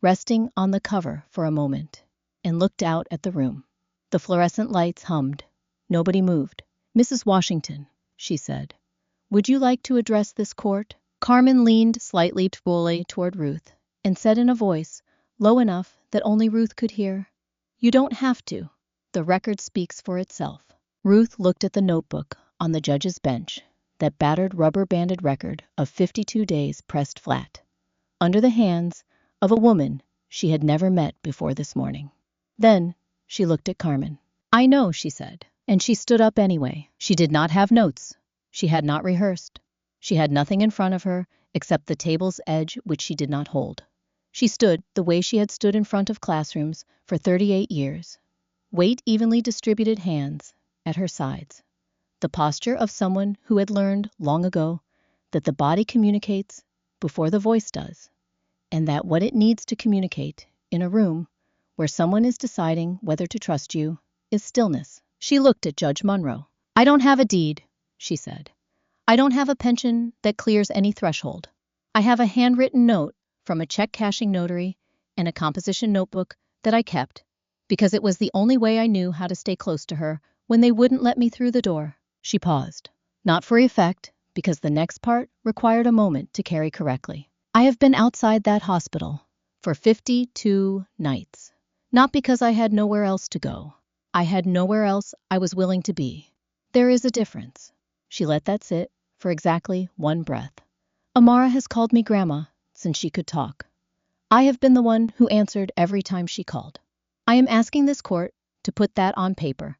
resting on the cover for a moment, and looked out at the room. The fluorescent lights hummed. Nobody moved. "Mrs. Washington," she said, "would you like to address this court?" Carmen leaned slightly toward Ruth and said in a voice low enough that only Ruth could hear, "You don't have to. The record speaks for itself." Ruth looked at the notebook on the judge's bench, that battered rubber-banded record of 52 days pressed flat, under the hands of a woman she had never met before this morning. Then she looked at Carmen. "I know," she said, and she stood up anyway. She did not have notes. She had not rehearsed. She had nothing in front of her except the table's edge which she did not hold. She stood the way she had stood in front of classrooms for 38 years, weight evenly distributed hands at her sides, the posture of someone who had learned long ago that the body communicates before the voice does, and that what it needs to communicate in a room where someone is deciding whether to trust you is stillness. She looked at Judge Monroe. "I don't have a deed," she said. "I don't have a pension that clears any threshold. I have a handwritten note from a check-cashing notary and a composition notebook that I kept because it was the only way I knew how to stay close to her when they wouldn't let me through the door." She paused, not for effect, because the next part required a moment to carry correctly. "I have been outside that hospital for 52 nights, not because I had nowhere else to go. I had nowhere else I was willing to be. There is a difference." She let that sit for exactly one breath. "Amara has called me Grandma since she could talk. I have been the one who answered every time she called. I am asking this court to put that on paper,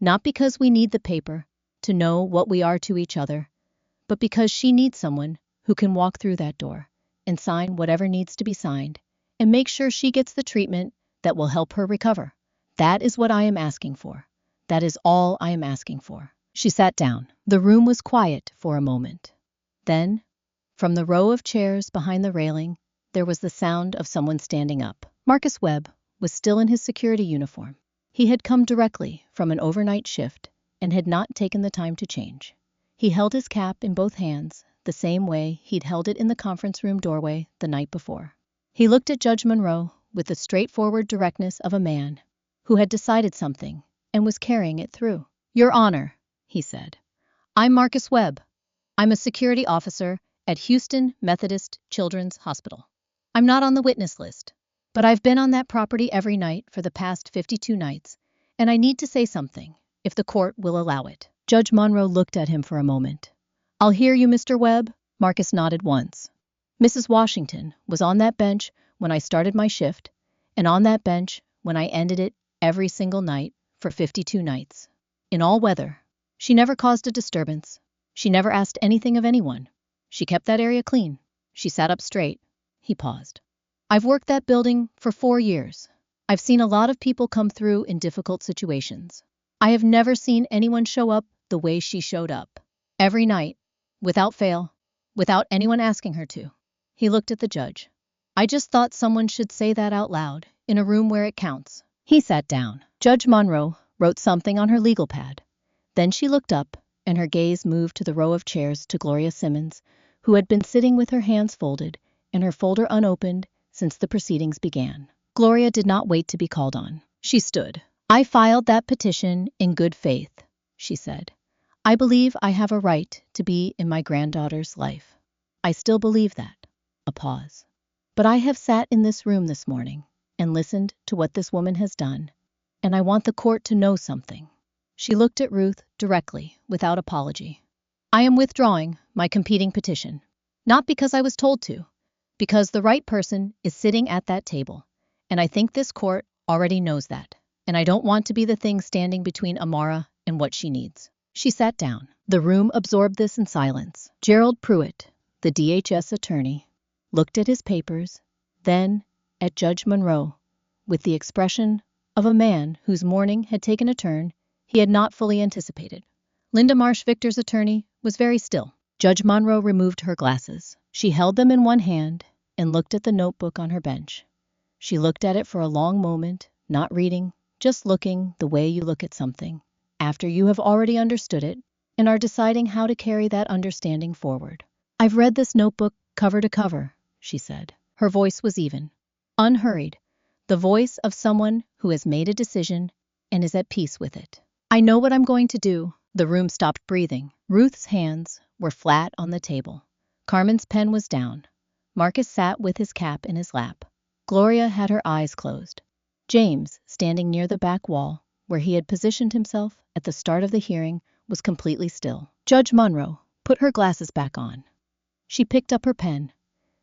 not because we need the paper to know what we are to each other, but because she needs someone who can walk through that door and sign whatever needs to be signed and make sure she gets the treatment that will help her recover. That is what I am asking for. That is all I am asking for." She sat down. The room was quiet for a moment. Then, from the row of chairs behind the railing, there was the sound of someone standing up. Marcus Webb was still in his security uniform. He had come directly from an overnight shift and had not taken the time to change. He held his cap in both hands, the same way he'd held it in the conference room doorway the night before. He looked at Judge Monroe with the straightforward directness of a man who had decided something and was carrying it through. "Your Honor," he said, "I'm Marcus Webb. I'm a security officer at Houston Methodist Children's Hospital. I'm not on the witness list, but I've been on that property every night for the past 52 nights, and I need to say something, if the court will allow it." Judge Monroe looked at him for a moment. "I'll hear you, Mr. Webb." Marcus nodded once. "Mrs. Washington was on that bench when I started my shift, and on that bench when I ended it every single night for 52 nights. In all weather. She never caused a disturbance. She never asked anything of anyone. She kept that area clean. She sat up straight." He paused. "I've worked that building for 4 years. I've seen a lot of people come through in difficult situations. I have never seen anyone show up the way she showed up. Every night, without fail, without anyone asking her to." He looked at the judge. "I just thought someone should say that out loud, in a room where it counts." He sat down. Judge Monroe wrote something on her legal pad. Then she looked up, and her gaze moved to the row of chairs to Gloria Simmons, who had been sitting with her hands folded and her folder unopened since the proceedings began. Gloria did not wait to be called on. She stood. I filed that petition in good faith, she said. I believe I have a right to be in my granddaughter's life. I still believe that. A pause. But I have sat in this room this morning and listened to what this woman has done, and I want the court to know something. She looked at Ruth directly, without apology. I am withdrawing my competing petition. Not because I was told to, because the right person is sitting at that table, and I think this court already knows that, and I don't want to be the thing standing between Amara and what she needs. She sat down. The room absorbed this in silence. Gerald Pruitt, the DHS attorney, looked at his papers, then at Judge Monroe, with the expression of a man whose morning had taken a turn he had not fully anticipated. Linda Marsh Victor's attorney was very still. Judge Monroe removed her glasses. She held them in one hand and looked at the notebook on her bench. She looked at it for a long moment, not reading, just looking the way you look at something, after you have already understood it and are deciding how to carry that understanding forward. I've read this notebook cover to cover, she said. Her voice was even, unhurried, the voice of someone who has made a decision and is at peace with it. I know what I'm going to do. The room stopped breathing. Ruth's hands were flat on the table. Carmen's pen was down. Marcus sat with his cap in his lap. Gloria had her eyes closed. James, standing near the back wall, where he had positioned himself at the start of the hearing, was completely still. Judge Monroe put her glasses back on. She picked up her pen.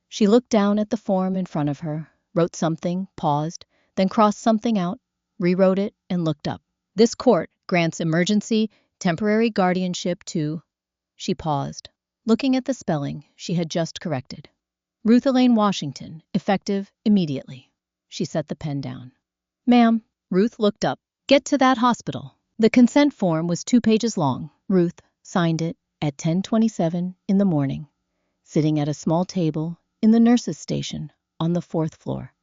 She looked down at the form in front of her, wrote something, paused, then crossed something out, rewrote it, and looked up. This court grants emergency temporary guardianship to... She paused, looking at the spelling she had just corrected. Ruth Elaine Washington, effective immediately. She set the pen down. Ma'am, Ruth looked up. Get to that hospital. The consent form was 2 pages long. Ruth signed it at 10:27 in the morning, sitting at a small table in the nurses' station on the 4th floor,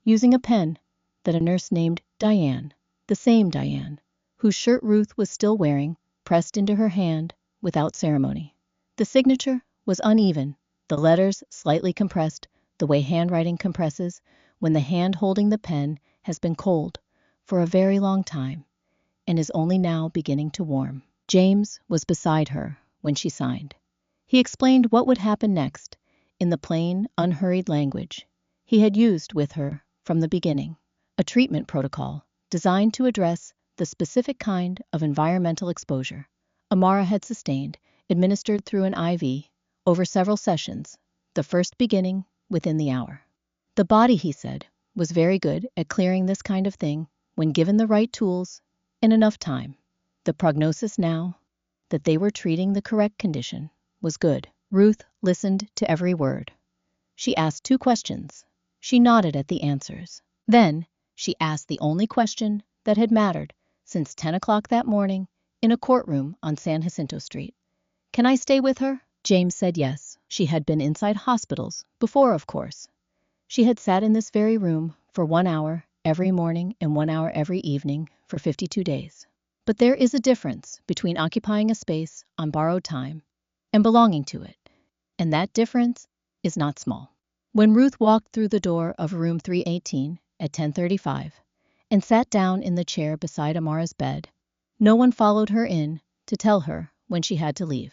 using a pen that a nurse named Diane, the same Diane, whose shirt Ruth was still wearing, pressed into her hand without ceremony. The signature was uneven, the letters slightly compressed, the way handwriting compresses when the hand holding the pen has been cold for a very long time and is only now beginning to warm. James was beside her when she signed. He explained what would happen next in the plain, unhurried language he had used with her from the beginning, a treatment protocol designed to address the specific kind of environmental exposure Amara had sustained, administered through an IV over several sessions, the first beginning within the hour. The body, he said, was very good at clearing this kind of thing when given the right tools and enough time. The prognosis now, that they were treating the correct condition, was good. Ruth listened to every word. She asked 2 questions. She nodded at the answers. Then she asked the only question that had mattered since 10 o'clock that morning in a courtroom on San Jacinto Street. Can I stay with her? James said yes. She had been inside hospitals before, of course. She had sat in this very room for 1 hour every morning and 1 hour every evening for 52 days. But there is a difference between occupying a space on borrowed time and belonging to it, and that difference is not small. When Ruth walked through the door of room 318 at 10:35 and sat down in the chair beside Amara's bed, no one followed her in to tell her when she had to leave.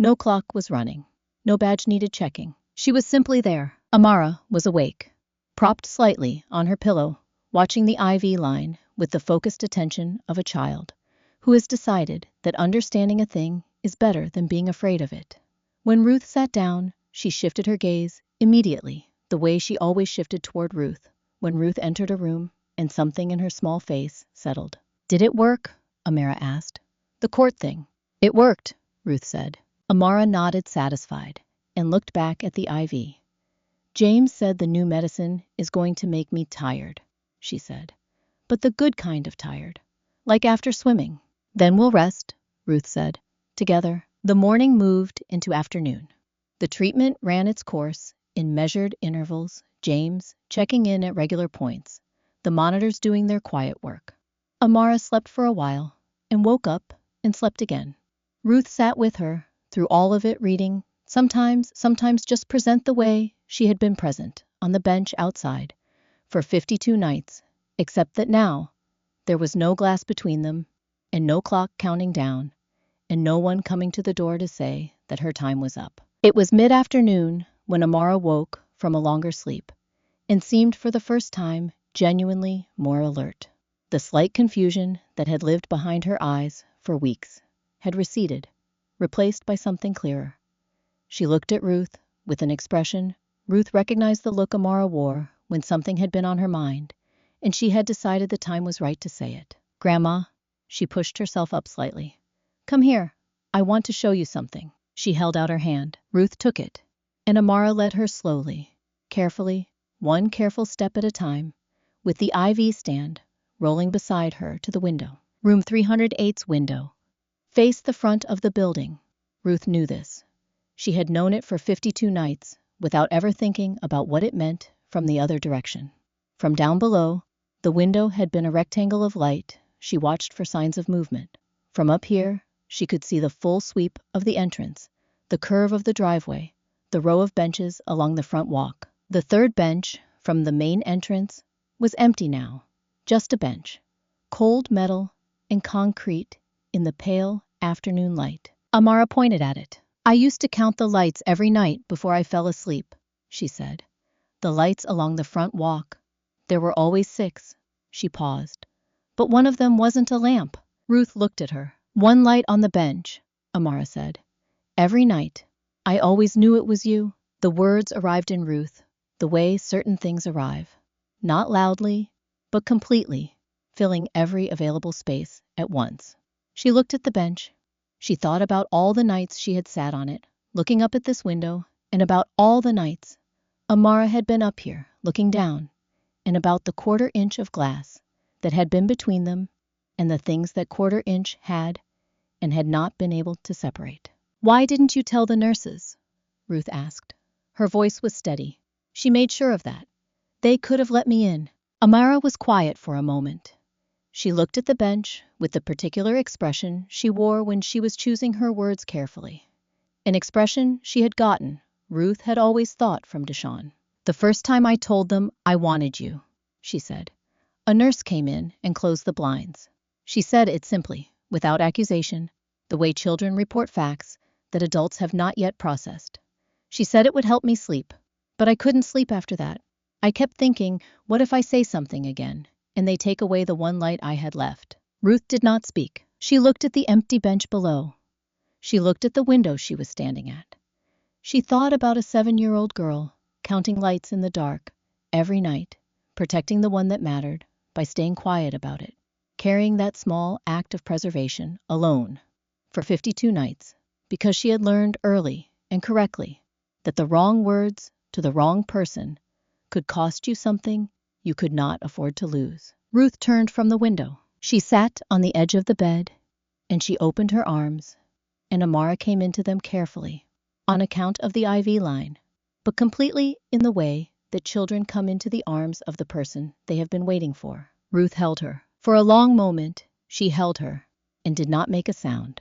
No clock was running. No badge needed checking. She was simply there. Amara was awake, propped slightly on her pillow, watching the IV line with the focused attention of a child who has decided that understanding a thing is better than being afraid of it. When Ruth sat down, she shifted her gaze immediately, the way she always shifted toward Ruth when Ruth entered a room and something in her small face settled. Did it work? Amara asked. The court thing. It worked, Ruth said. Amara nodded satisfied and looked back at the IV. James said the new medicine is going to make me tired, she said. But the good kind of tired, like after swimming. Then we'll rest, Ruth said. Together, the morning moved into afternoon. The treatment ran its course in measured intervals, James checking in at regular points, the monitors doing their quiet work. Amara slept for a while and woke up and slept again. Ruth sat with her through all of it, reading, sometimes just present the way she had been present on the bench outside for 52 nights, except that now There was no glass between them, and no clock counting down, and no one coming to the door to say that her time was up. It was mid-afternoon when Amara woke from a longer sleep, and seemed for the first time genuinely more alert. The slight confusion that had lived behind her eyes for weeks had receded, replaced by something clearer. She looked at Ruth with an expression. Ruth recognized the look Amara wore when something had been on her mind, and she had decided the time was right to say it. "Grandma," she pushed herself up slightly. "Come here. I want to show you something." She held out her hand. Ruth took it, and Amara led her slowly, carefully, one careful step at a time, with the IV stand rolling beside her to the window. Room 308's window faced the front of the building. Ruth knew this. She had known it for 52 nights without ever thinking about what it meant from the other direction. From down below, the window had been a rectangle of light. She watched for signs of movement. From up here, she could see the full sweep of the entrance, the curve of the driveway, the row of benches along the front walk. The third bench from the main entrance was empty now, just a bench, cold metal and concrete in the pale afternoon light. Amara pointed at it. "I used to count the lights every night before I fell asleep," she said. "The lights along the front walk. There were always 6. She paused. "But one of them wasn't a lamp." Ruth looked at her. "One light on the bench," Amara said. "Every night. I always knew it was you." The words arrived in Ruth the way certain things arrive. Not loudly, but completely, filling every available space at once. She looked at the bench. She thought about all the nights she had sat on it, looking up at this window, and about all the nights Amara had been up here, looking down, and about the quarter-inch of glass that had been between them and the things that quarter-inch had and had not been able to separate. "Why didn't you tell the nurses?" Ruth asked. Her voice was steady. She made sure of that. "They could have let me in." Amara was quiet for a moment. She looked at the bench with the particular expression she wore when she was choosing her words carefully. An expression she had gotten, Ruth had always thought, from Deshawn. "The first time I told them I wanted you," she said, "a nurse came in and closed the blinds." She said it simply, without accusation, the way children report facts that adults have not yet processed. She said it would help me sleep, but I couldn't sleep after that. I kept thinking, what if I say something again, and they take away the one light I had left? Ruth did not speak. She looked at the empty bench below. She looked at the window she was standing at. She thought about a 7-year-old girl, counting lights in the dark, every night, protecting the one that mattered by staying quiet about it, carrying that small act of preservation alone for 52 nights, because she had learned early and correctly that the wrong words to the wrong person could cost you something you could not afford to lose. Ruth turned from the window. She sat on the edge of the bed, and she opened her arms, and Amara came into them carefully, on account of the IV line, but completely in the way that children come into the arms of the person they have been waiting for. Ruth held her. For a long moment, she held her and did not make a sound.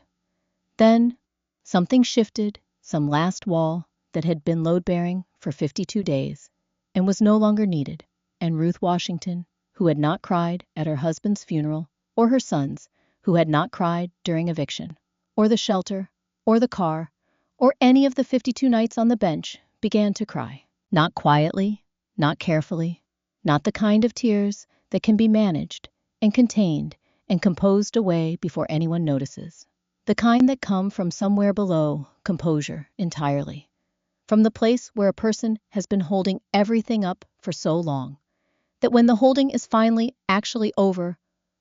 Then, something shifted, some last wall that had been load-bearing for 52 days and was no longer needed, and Ruth Washington, who had not cried at her husband's funeral, or her son's, who had not cried during eviction, or the shelter, or the car, or any of the 52 nights on the bench, began to cry. Not quietly, not carefully, not the kind of tears that can be managed and contained and composed away before anyone notices. The kind that come from somewhere below composure entirely, from the place where a person has been holding everything up for so long, that when the holding is finally actually over,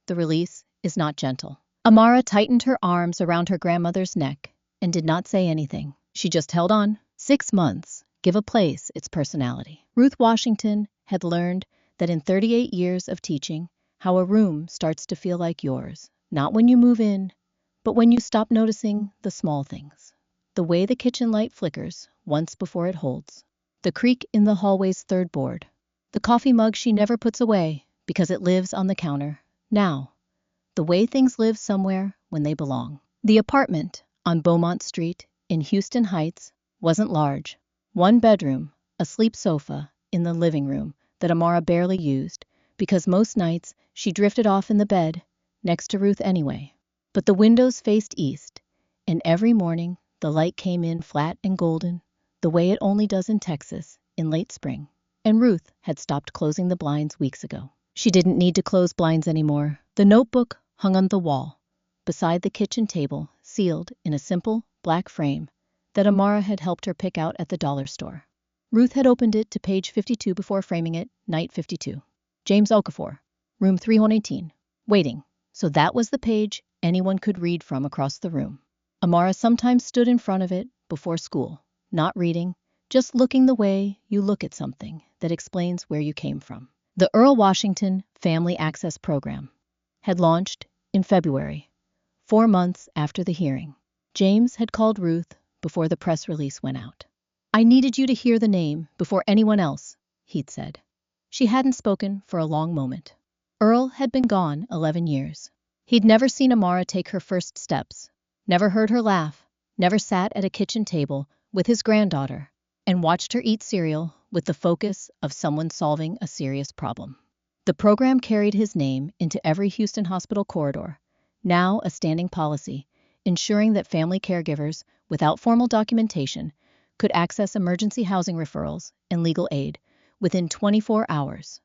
the release is not gentle. Amara tightened her arms around her grandmother's neck and did not say anything. She just held on. 6 months give a place its personality. Ruth Washington had learned that in 38 years of teaching how a room starts to feel like yours, not when you move in, but when you stop noticing the small things. The way the kitchen light flickers once before it holds, the creak in the hallway's third board, the coffee mug she never puts away because it lives on the counter now, the way things live somewhere when they belong. The apartment on Beaumont Street in Houston Heights wasn't large. 1 bedroom, a sleep sofa in the living room that Amara barely used, because most nights she drifted off in the bed next to Ruth anyway. But the windows faced east, and every morning the light came in flat and golden, the way it only does in Texas in late spring. And Ruth had stopped closing the blinds weeks ago. She didn't need to close blinds anymore. The notebook hung on the wall, beside the kitchen table, sealed in a simple black frame that Amara had helped her pick out at the dollar store. Ruth had opened it to page 52 before framing it, night 52. James Okafor, room 318, waiting. So that was the page anyone could read from across the room. Amara sometimes stood in front of it before school, not reading, just looking the way you look at something that explains where you came from. The Earl Washington Family Access Program had launched in February, 4 months after the hearing. James had called Ruth before the press release went out. "I needed you to hear the name before anyone else," he'd said. She hadn't spoken for a long moment. Earl had been gone 11 years. He'd never seen Amara take her first steps, never heard her laugh, never sat at a kitchen table with his granddaughter and watched her eat cereal with the focus of someone solving a serious problem. The program carried his name into every Houston hospital corridor, now a standing policy, ensuring that family caregivers, without formal documentation, could access emergency housing referrals and legal aid within 24 hours.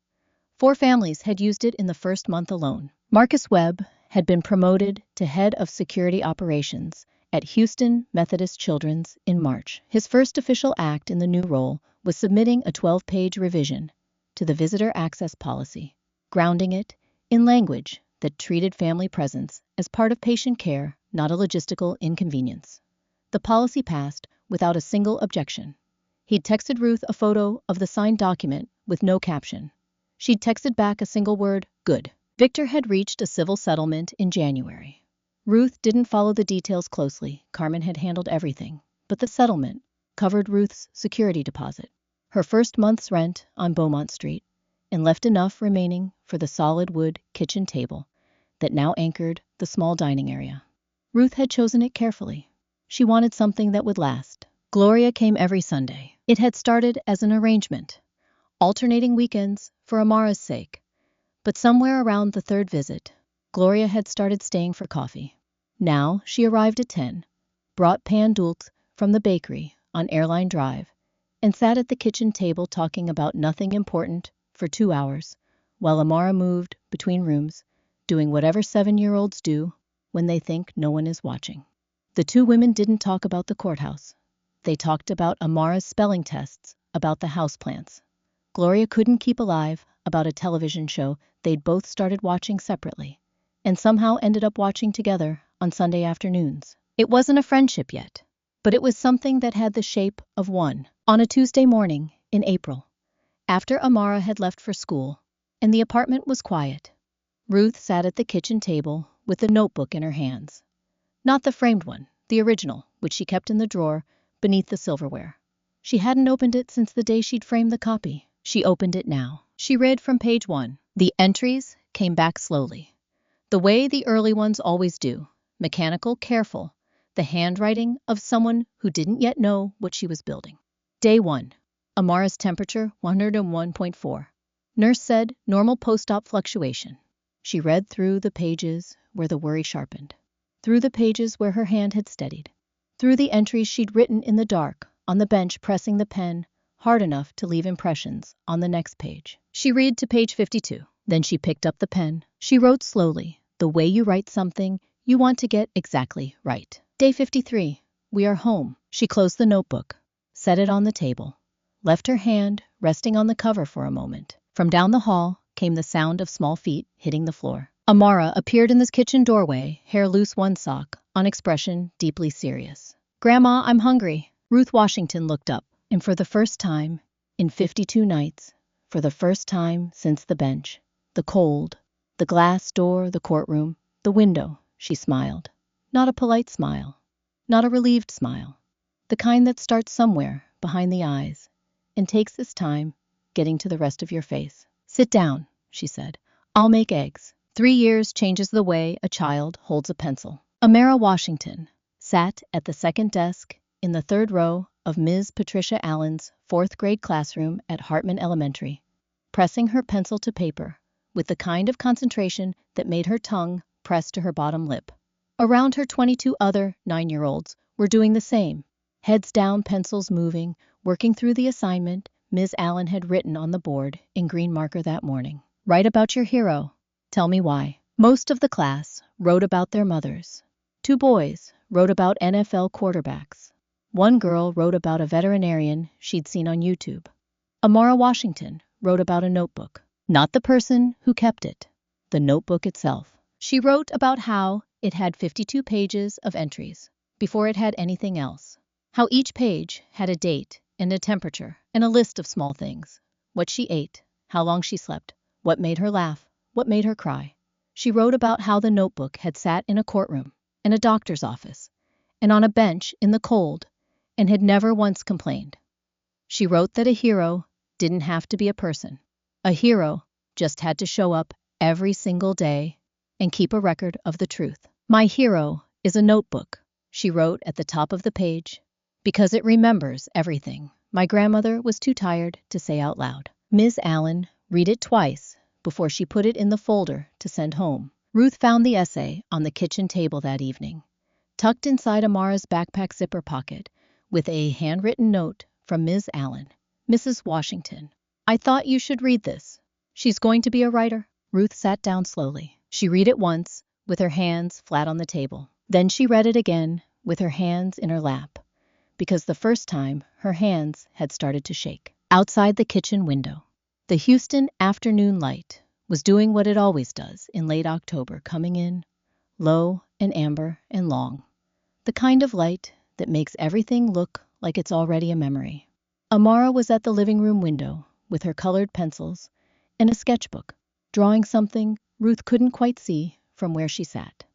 4 families had used it in the first month alone. Marcus Webb had been promoted to head of security operations at Houston Methodist Children's in March. His first official act in the new role was submitting a 12-page revision to the visitor access policy, grounding it in language that treated family presence as part of patient care, not a logistical inconvenience. The policy passed without a single objection. He'd texted Ruth a photo of the signed document with no caption. She'd texted back a single word, "Good." Victor had reached a civil settlement in January. Ruth didn't follow the details closely. Carmen had handled everything. But the settlement covered Ruth's security deposit, her first month's rent on Beaumont Street, and left enough remaining for the solid wood kitchen table that now anchored the small dining area. Ruth had chosen it carefully. She wanted something that would last. Gloria came every Sunday. It had started as an arrangement, alternating weekends for Amara's sake. But somewhere around the 3rd visit, Gloria had started staying for coffee. Now she arrived at 10, brought pan dulce from the bakery on Airline Drive, and sat at the kitchen table talking about nothing important for 2 hours, while Amara moved between rooms, doing whatever 7-year-olds do when they think no one is watching. The 2 women didn't talk about the courthouse. They talked about Amara's spelling tests, about the houseplants. Gloria couldn't keep alive about a television show they'd both started watching separately, and somehow ended up watching together on Sunday afternoons. It wasn't a friendship yet, but it was something that had the shape of one. On a Tuesday morning in April, after Amara had left for school, and the apartment was quiet, Ruth sat at the kitchen table with the notebook in her hands. Not the framed one, the original, which she kept in the drawer beneath the silverware. She hadn't opened it since the day she'd framed the copy. She opened it now. She read from page 1. The entries came back slowly, the way the early ones always do, mechanical, careful, the handwriting of someone who didn't yet know what she was building. Day 1. Amara's temperature 101.4. Nurse said normal post-op fluctuation. She read through the pages where the worry sharpened, through the pages where her hand had steadied, through the entries she'd written in the dark on the bench, pressing the pen hard enough to leave impressions on the next page. She read to page 52. Then she picked up the pen. She wrote slowly, the way you write something you want to get exactly right. Day 53. We are home. She closed the notebook, set it on the table, left her hand resting on the cover for a moment. From down the hall came the sound of small feet hitting the floor. Amara appeared in the kitchen doorway, hair loose, one sock, on expression deeply serious. "Grandma, I'm hungry." Ruth Washington looked up, and for the first time in 52 nights, for the first time since the bench, the cold, the glass door, the courtroom, the window, she smiled. Not a polite smile, not a relieved smile, the kind that starts somewhere behind the eyes and takes its time getting to the rest of your face. "Sit down," she said. "I'll make eggs." 3 years changes the way a child holds a pencil. Amara Washington sat at the second desk in the 3rd row of Ms. Patricia Allen's 4th grade classroom at Hartman Elementary, pressing her pencil to paper with the kind of concentration that made her tongue press to her bottom lip. Around her, 22 other 9-year-olds were doing the same. Heads down, pencils moving, working through the assignment Ms. Allen had written on the board in green marker that morning. Write about your hero. Tell me why. Most of the class wrote about their mothers. 2 boys wrote about NFL quarterbacks. 1 girl wrote about a veterinarian she'd seen on YouTube. Amara Washington wrote about a notebook. Not the person who kept it, the notebook itself. She wrote about how it had 52 pages of entries before it had anything else. How each page had a date and a temperature and a list of small things. What she ate, how long she slept, what made her laugh, what made her cry. She wrote about how the notebook had sat in a courtroom, in a doctor's office, and on a bench in the cold, and had never once complained. She wrote that a hero didn't have to be a person. A hero just had to show up every single day and keep a record of the truth. My hero is a notebook, she wrote at the top of the page, because it remembers everything my grandmother was too tired to say out loud. Ms. Allen read it twice before she put it in the folder to send home. Ruth found the essay on the kitchen table that evening, tucked inside Amara's backpack zipper pocket, with a handwritten note from Ms. Allen. Mrs. Washington, I thought you should read this. She's going to be a writer. Ruth sat down slowly. She read it once, with her hands flat on the table. Then she read it again, with her hands in her lap, because the first time her hands had started to shake. Outside the kitchen window, the Houston afternoon light was doing what it always does in late October, coming in, low and amber and long. The kind of light that makes everything look like it's already a memory. Amara was at the living room window with her colored pencils and a sketchbook, drawing something Ruth couldn't quite see from where she sat.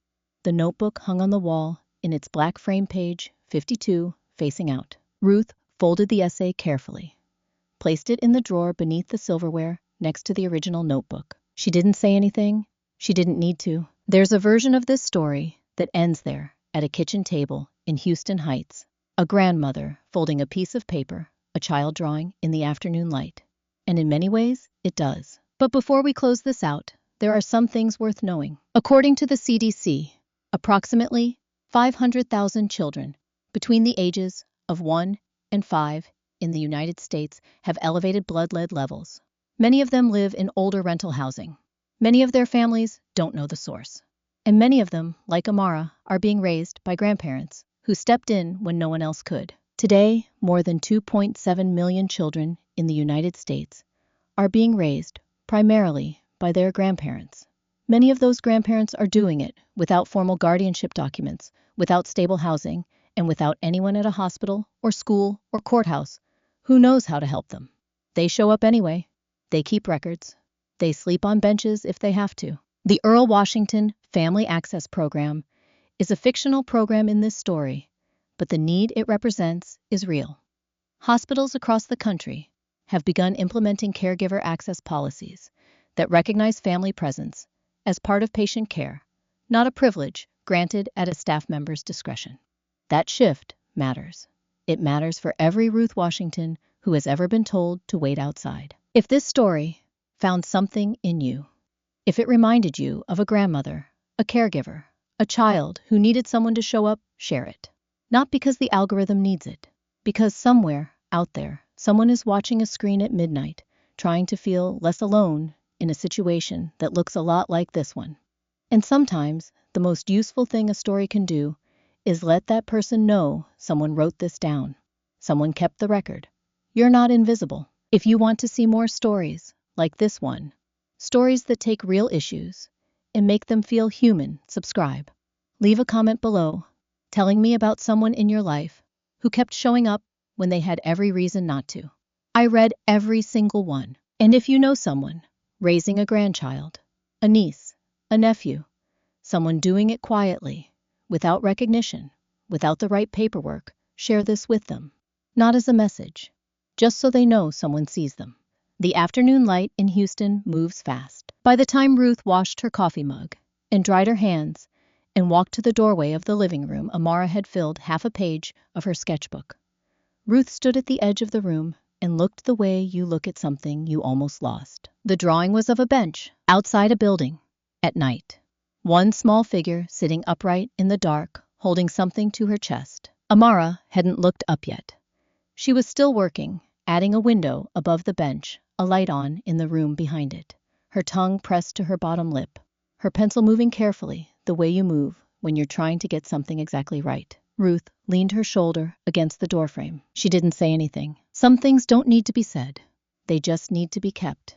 The notebook hung on the wall in its black frame, page 52, facing out. Ruth folded the essay carefully, placed it in the drawer beneath the silverware next to the original notebook. She didn't say anything. She didn't need to. There's a version of this story that ends there, at a kitchen table in Houston Heights. A grandmother folding a piece of paper, a child drawing in the afternoon light. And in many ways, it does. But before we close this out, there are some things worth knowing. According to the CDC, approximately 500,000 children between the ages of 1 and 5 in the United States have elevated blood lead levels. Many of them live in older rental housing. Many of their families don't know the source. And many of them, like Amara, are being raised by grandparents who stepped in when no one else could. Today, more than 2.7 million children in the United States are being raised primarily by their grandparents. Many of those grandparents are doing it without formal guardianship documents, without stable housing, and without anyone at a hospital or school or courthouse who knows how to help them. They show up anyway. They keep records. They sleep on benches if they have to. The Earl Washington Family Access Program is a fictional program in this story, but the need it represents is real. Hospitals across the country have begun implementing caregiver access policies that recognize family presence as part of patient care, not a privilege granted at a staff member's discretion. That shift matters. It matters for every Ruth Washington who has ever been told to wait outside. If this story found something in you, if it reminded you of a grandmother, a caregiver, a child who needed someone to show up, share it. Not because the algorithm needs it, because somewhere out there, someone is watching a screen at midnight, trying to feel less alone in a situation that looks a lot like this one. And sometimes, the most useful thing a story can do is let that person know someone wrote this down. Someone kept the record. You're not invisible. If you want to see more stories like this one, stories that take real issues and make them feel human, subscribe. Leave a comment below telling me about someone in your life who kept showing up when they had every reason not to. I read every single one. And if you know someone raising a grandchild, a niece, a nephew, someone doing it quietly, without recognition, without the right paperwork, share this with them. Not as a message, just so they know someone sees them. The afternoon light in Houston moves fast. By the time Ruth washed her coffee mug and dried her hands and walked to the doorway of the living room, Amara had filled half a page of her sketchbook. Ruth stood at the edge of the room, and looked the way you look at something you almost lost. The drawing was of a bench outside a building at night. One small figure sitting upright in the dark, holding something to her chest. Amara hadn't looked up yet. She was still working, adding a window above the bench, a light on in the room behind it, her tongue pressed to her bottom lip, her pencil moving carefully, the way you move when you're trying to get something exactly right. Ruth leaned her shoulder against the doorframe. She didn't say anything. Some things don't need to be said. They just need to be kept.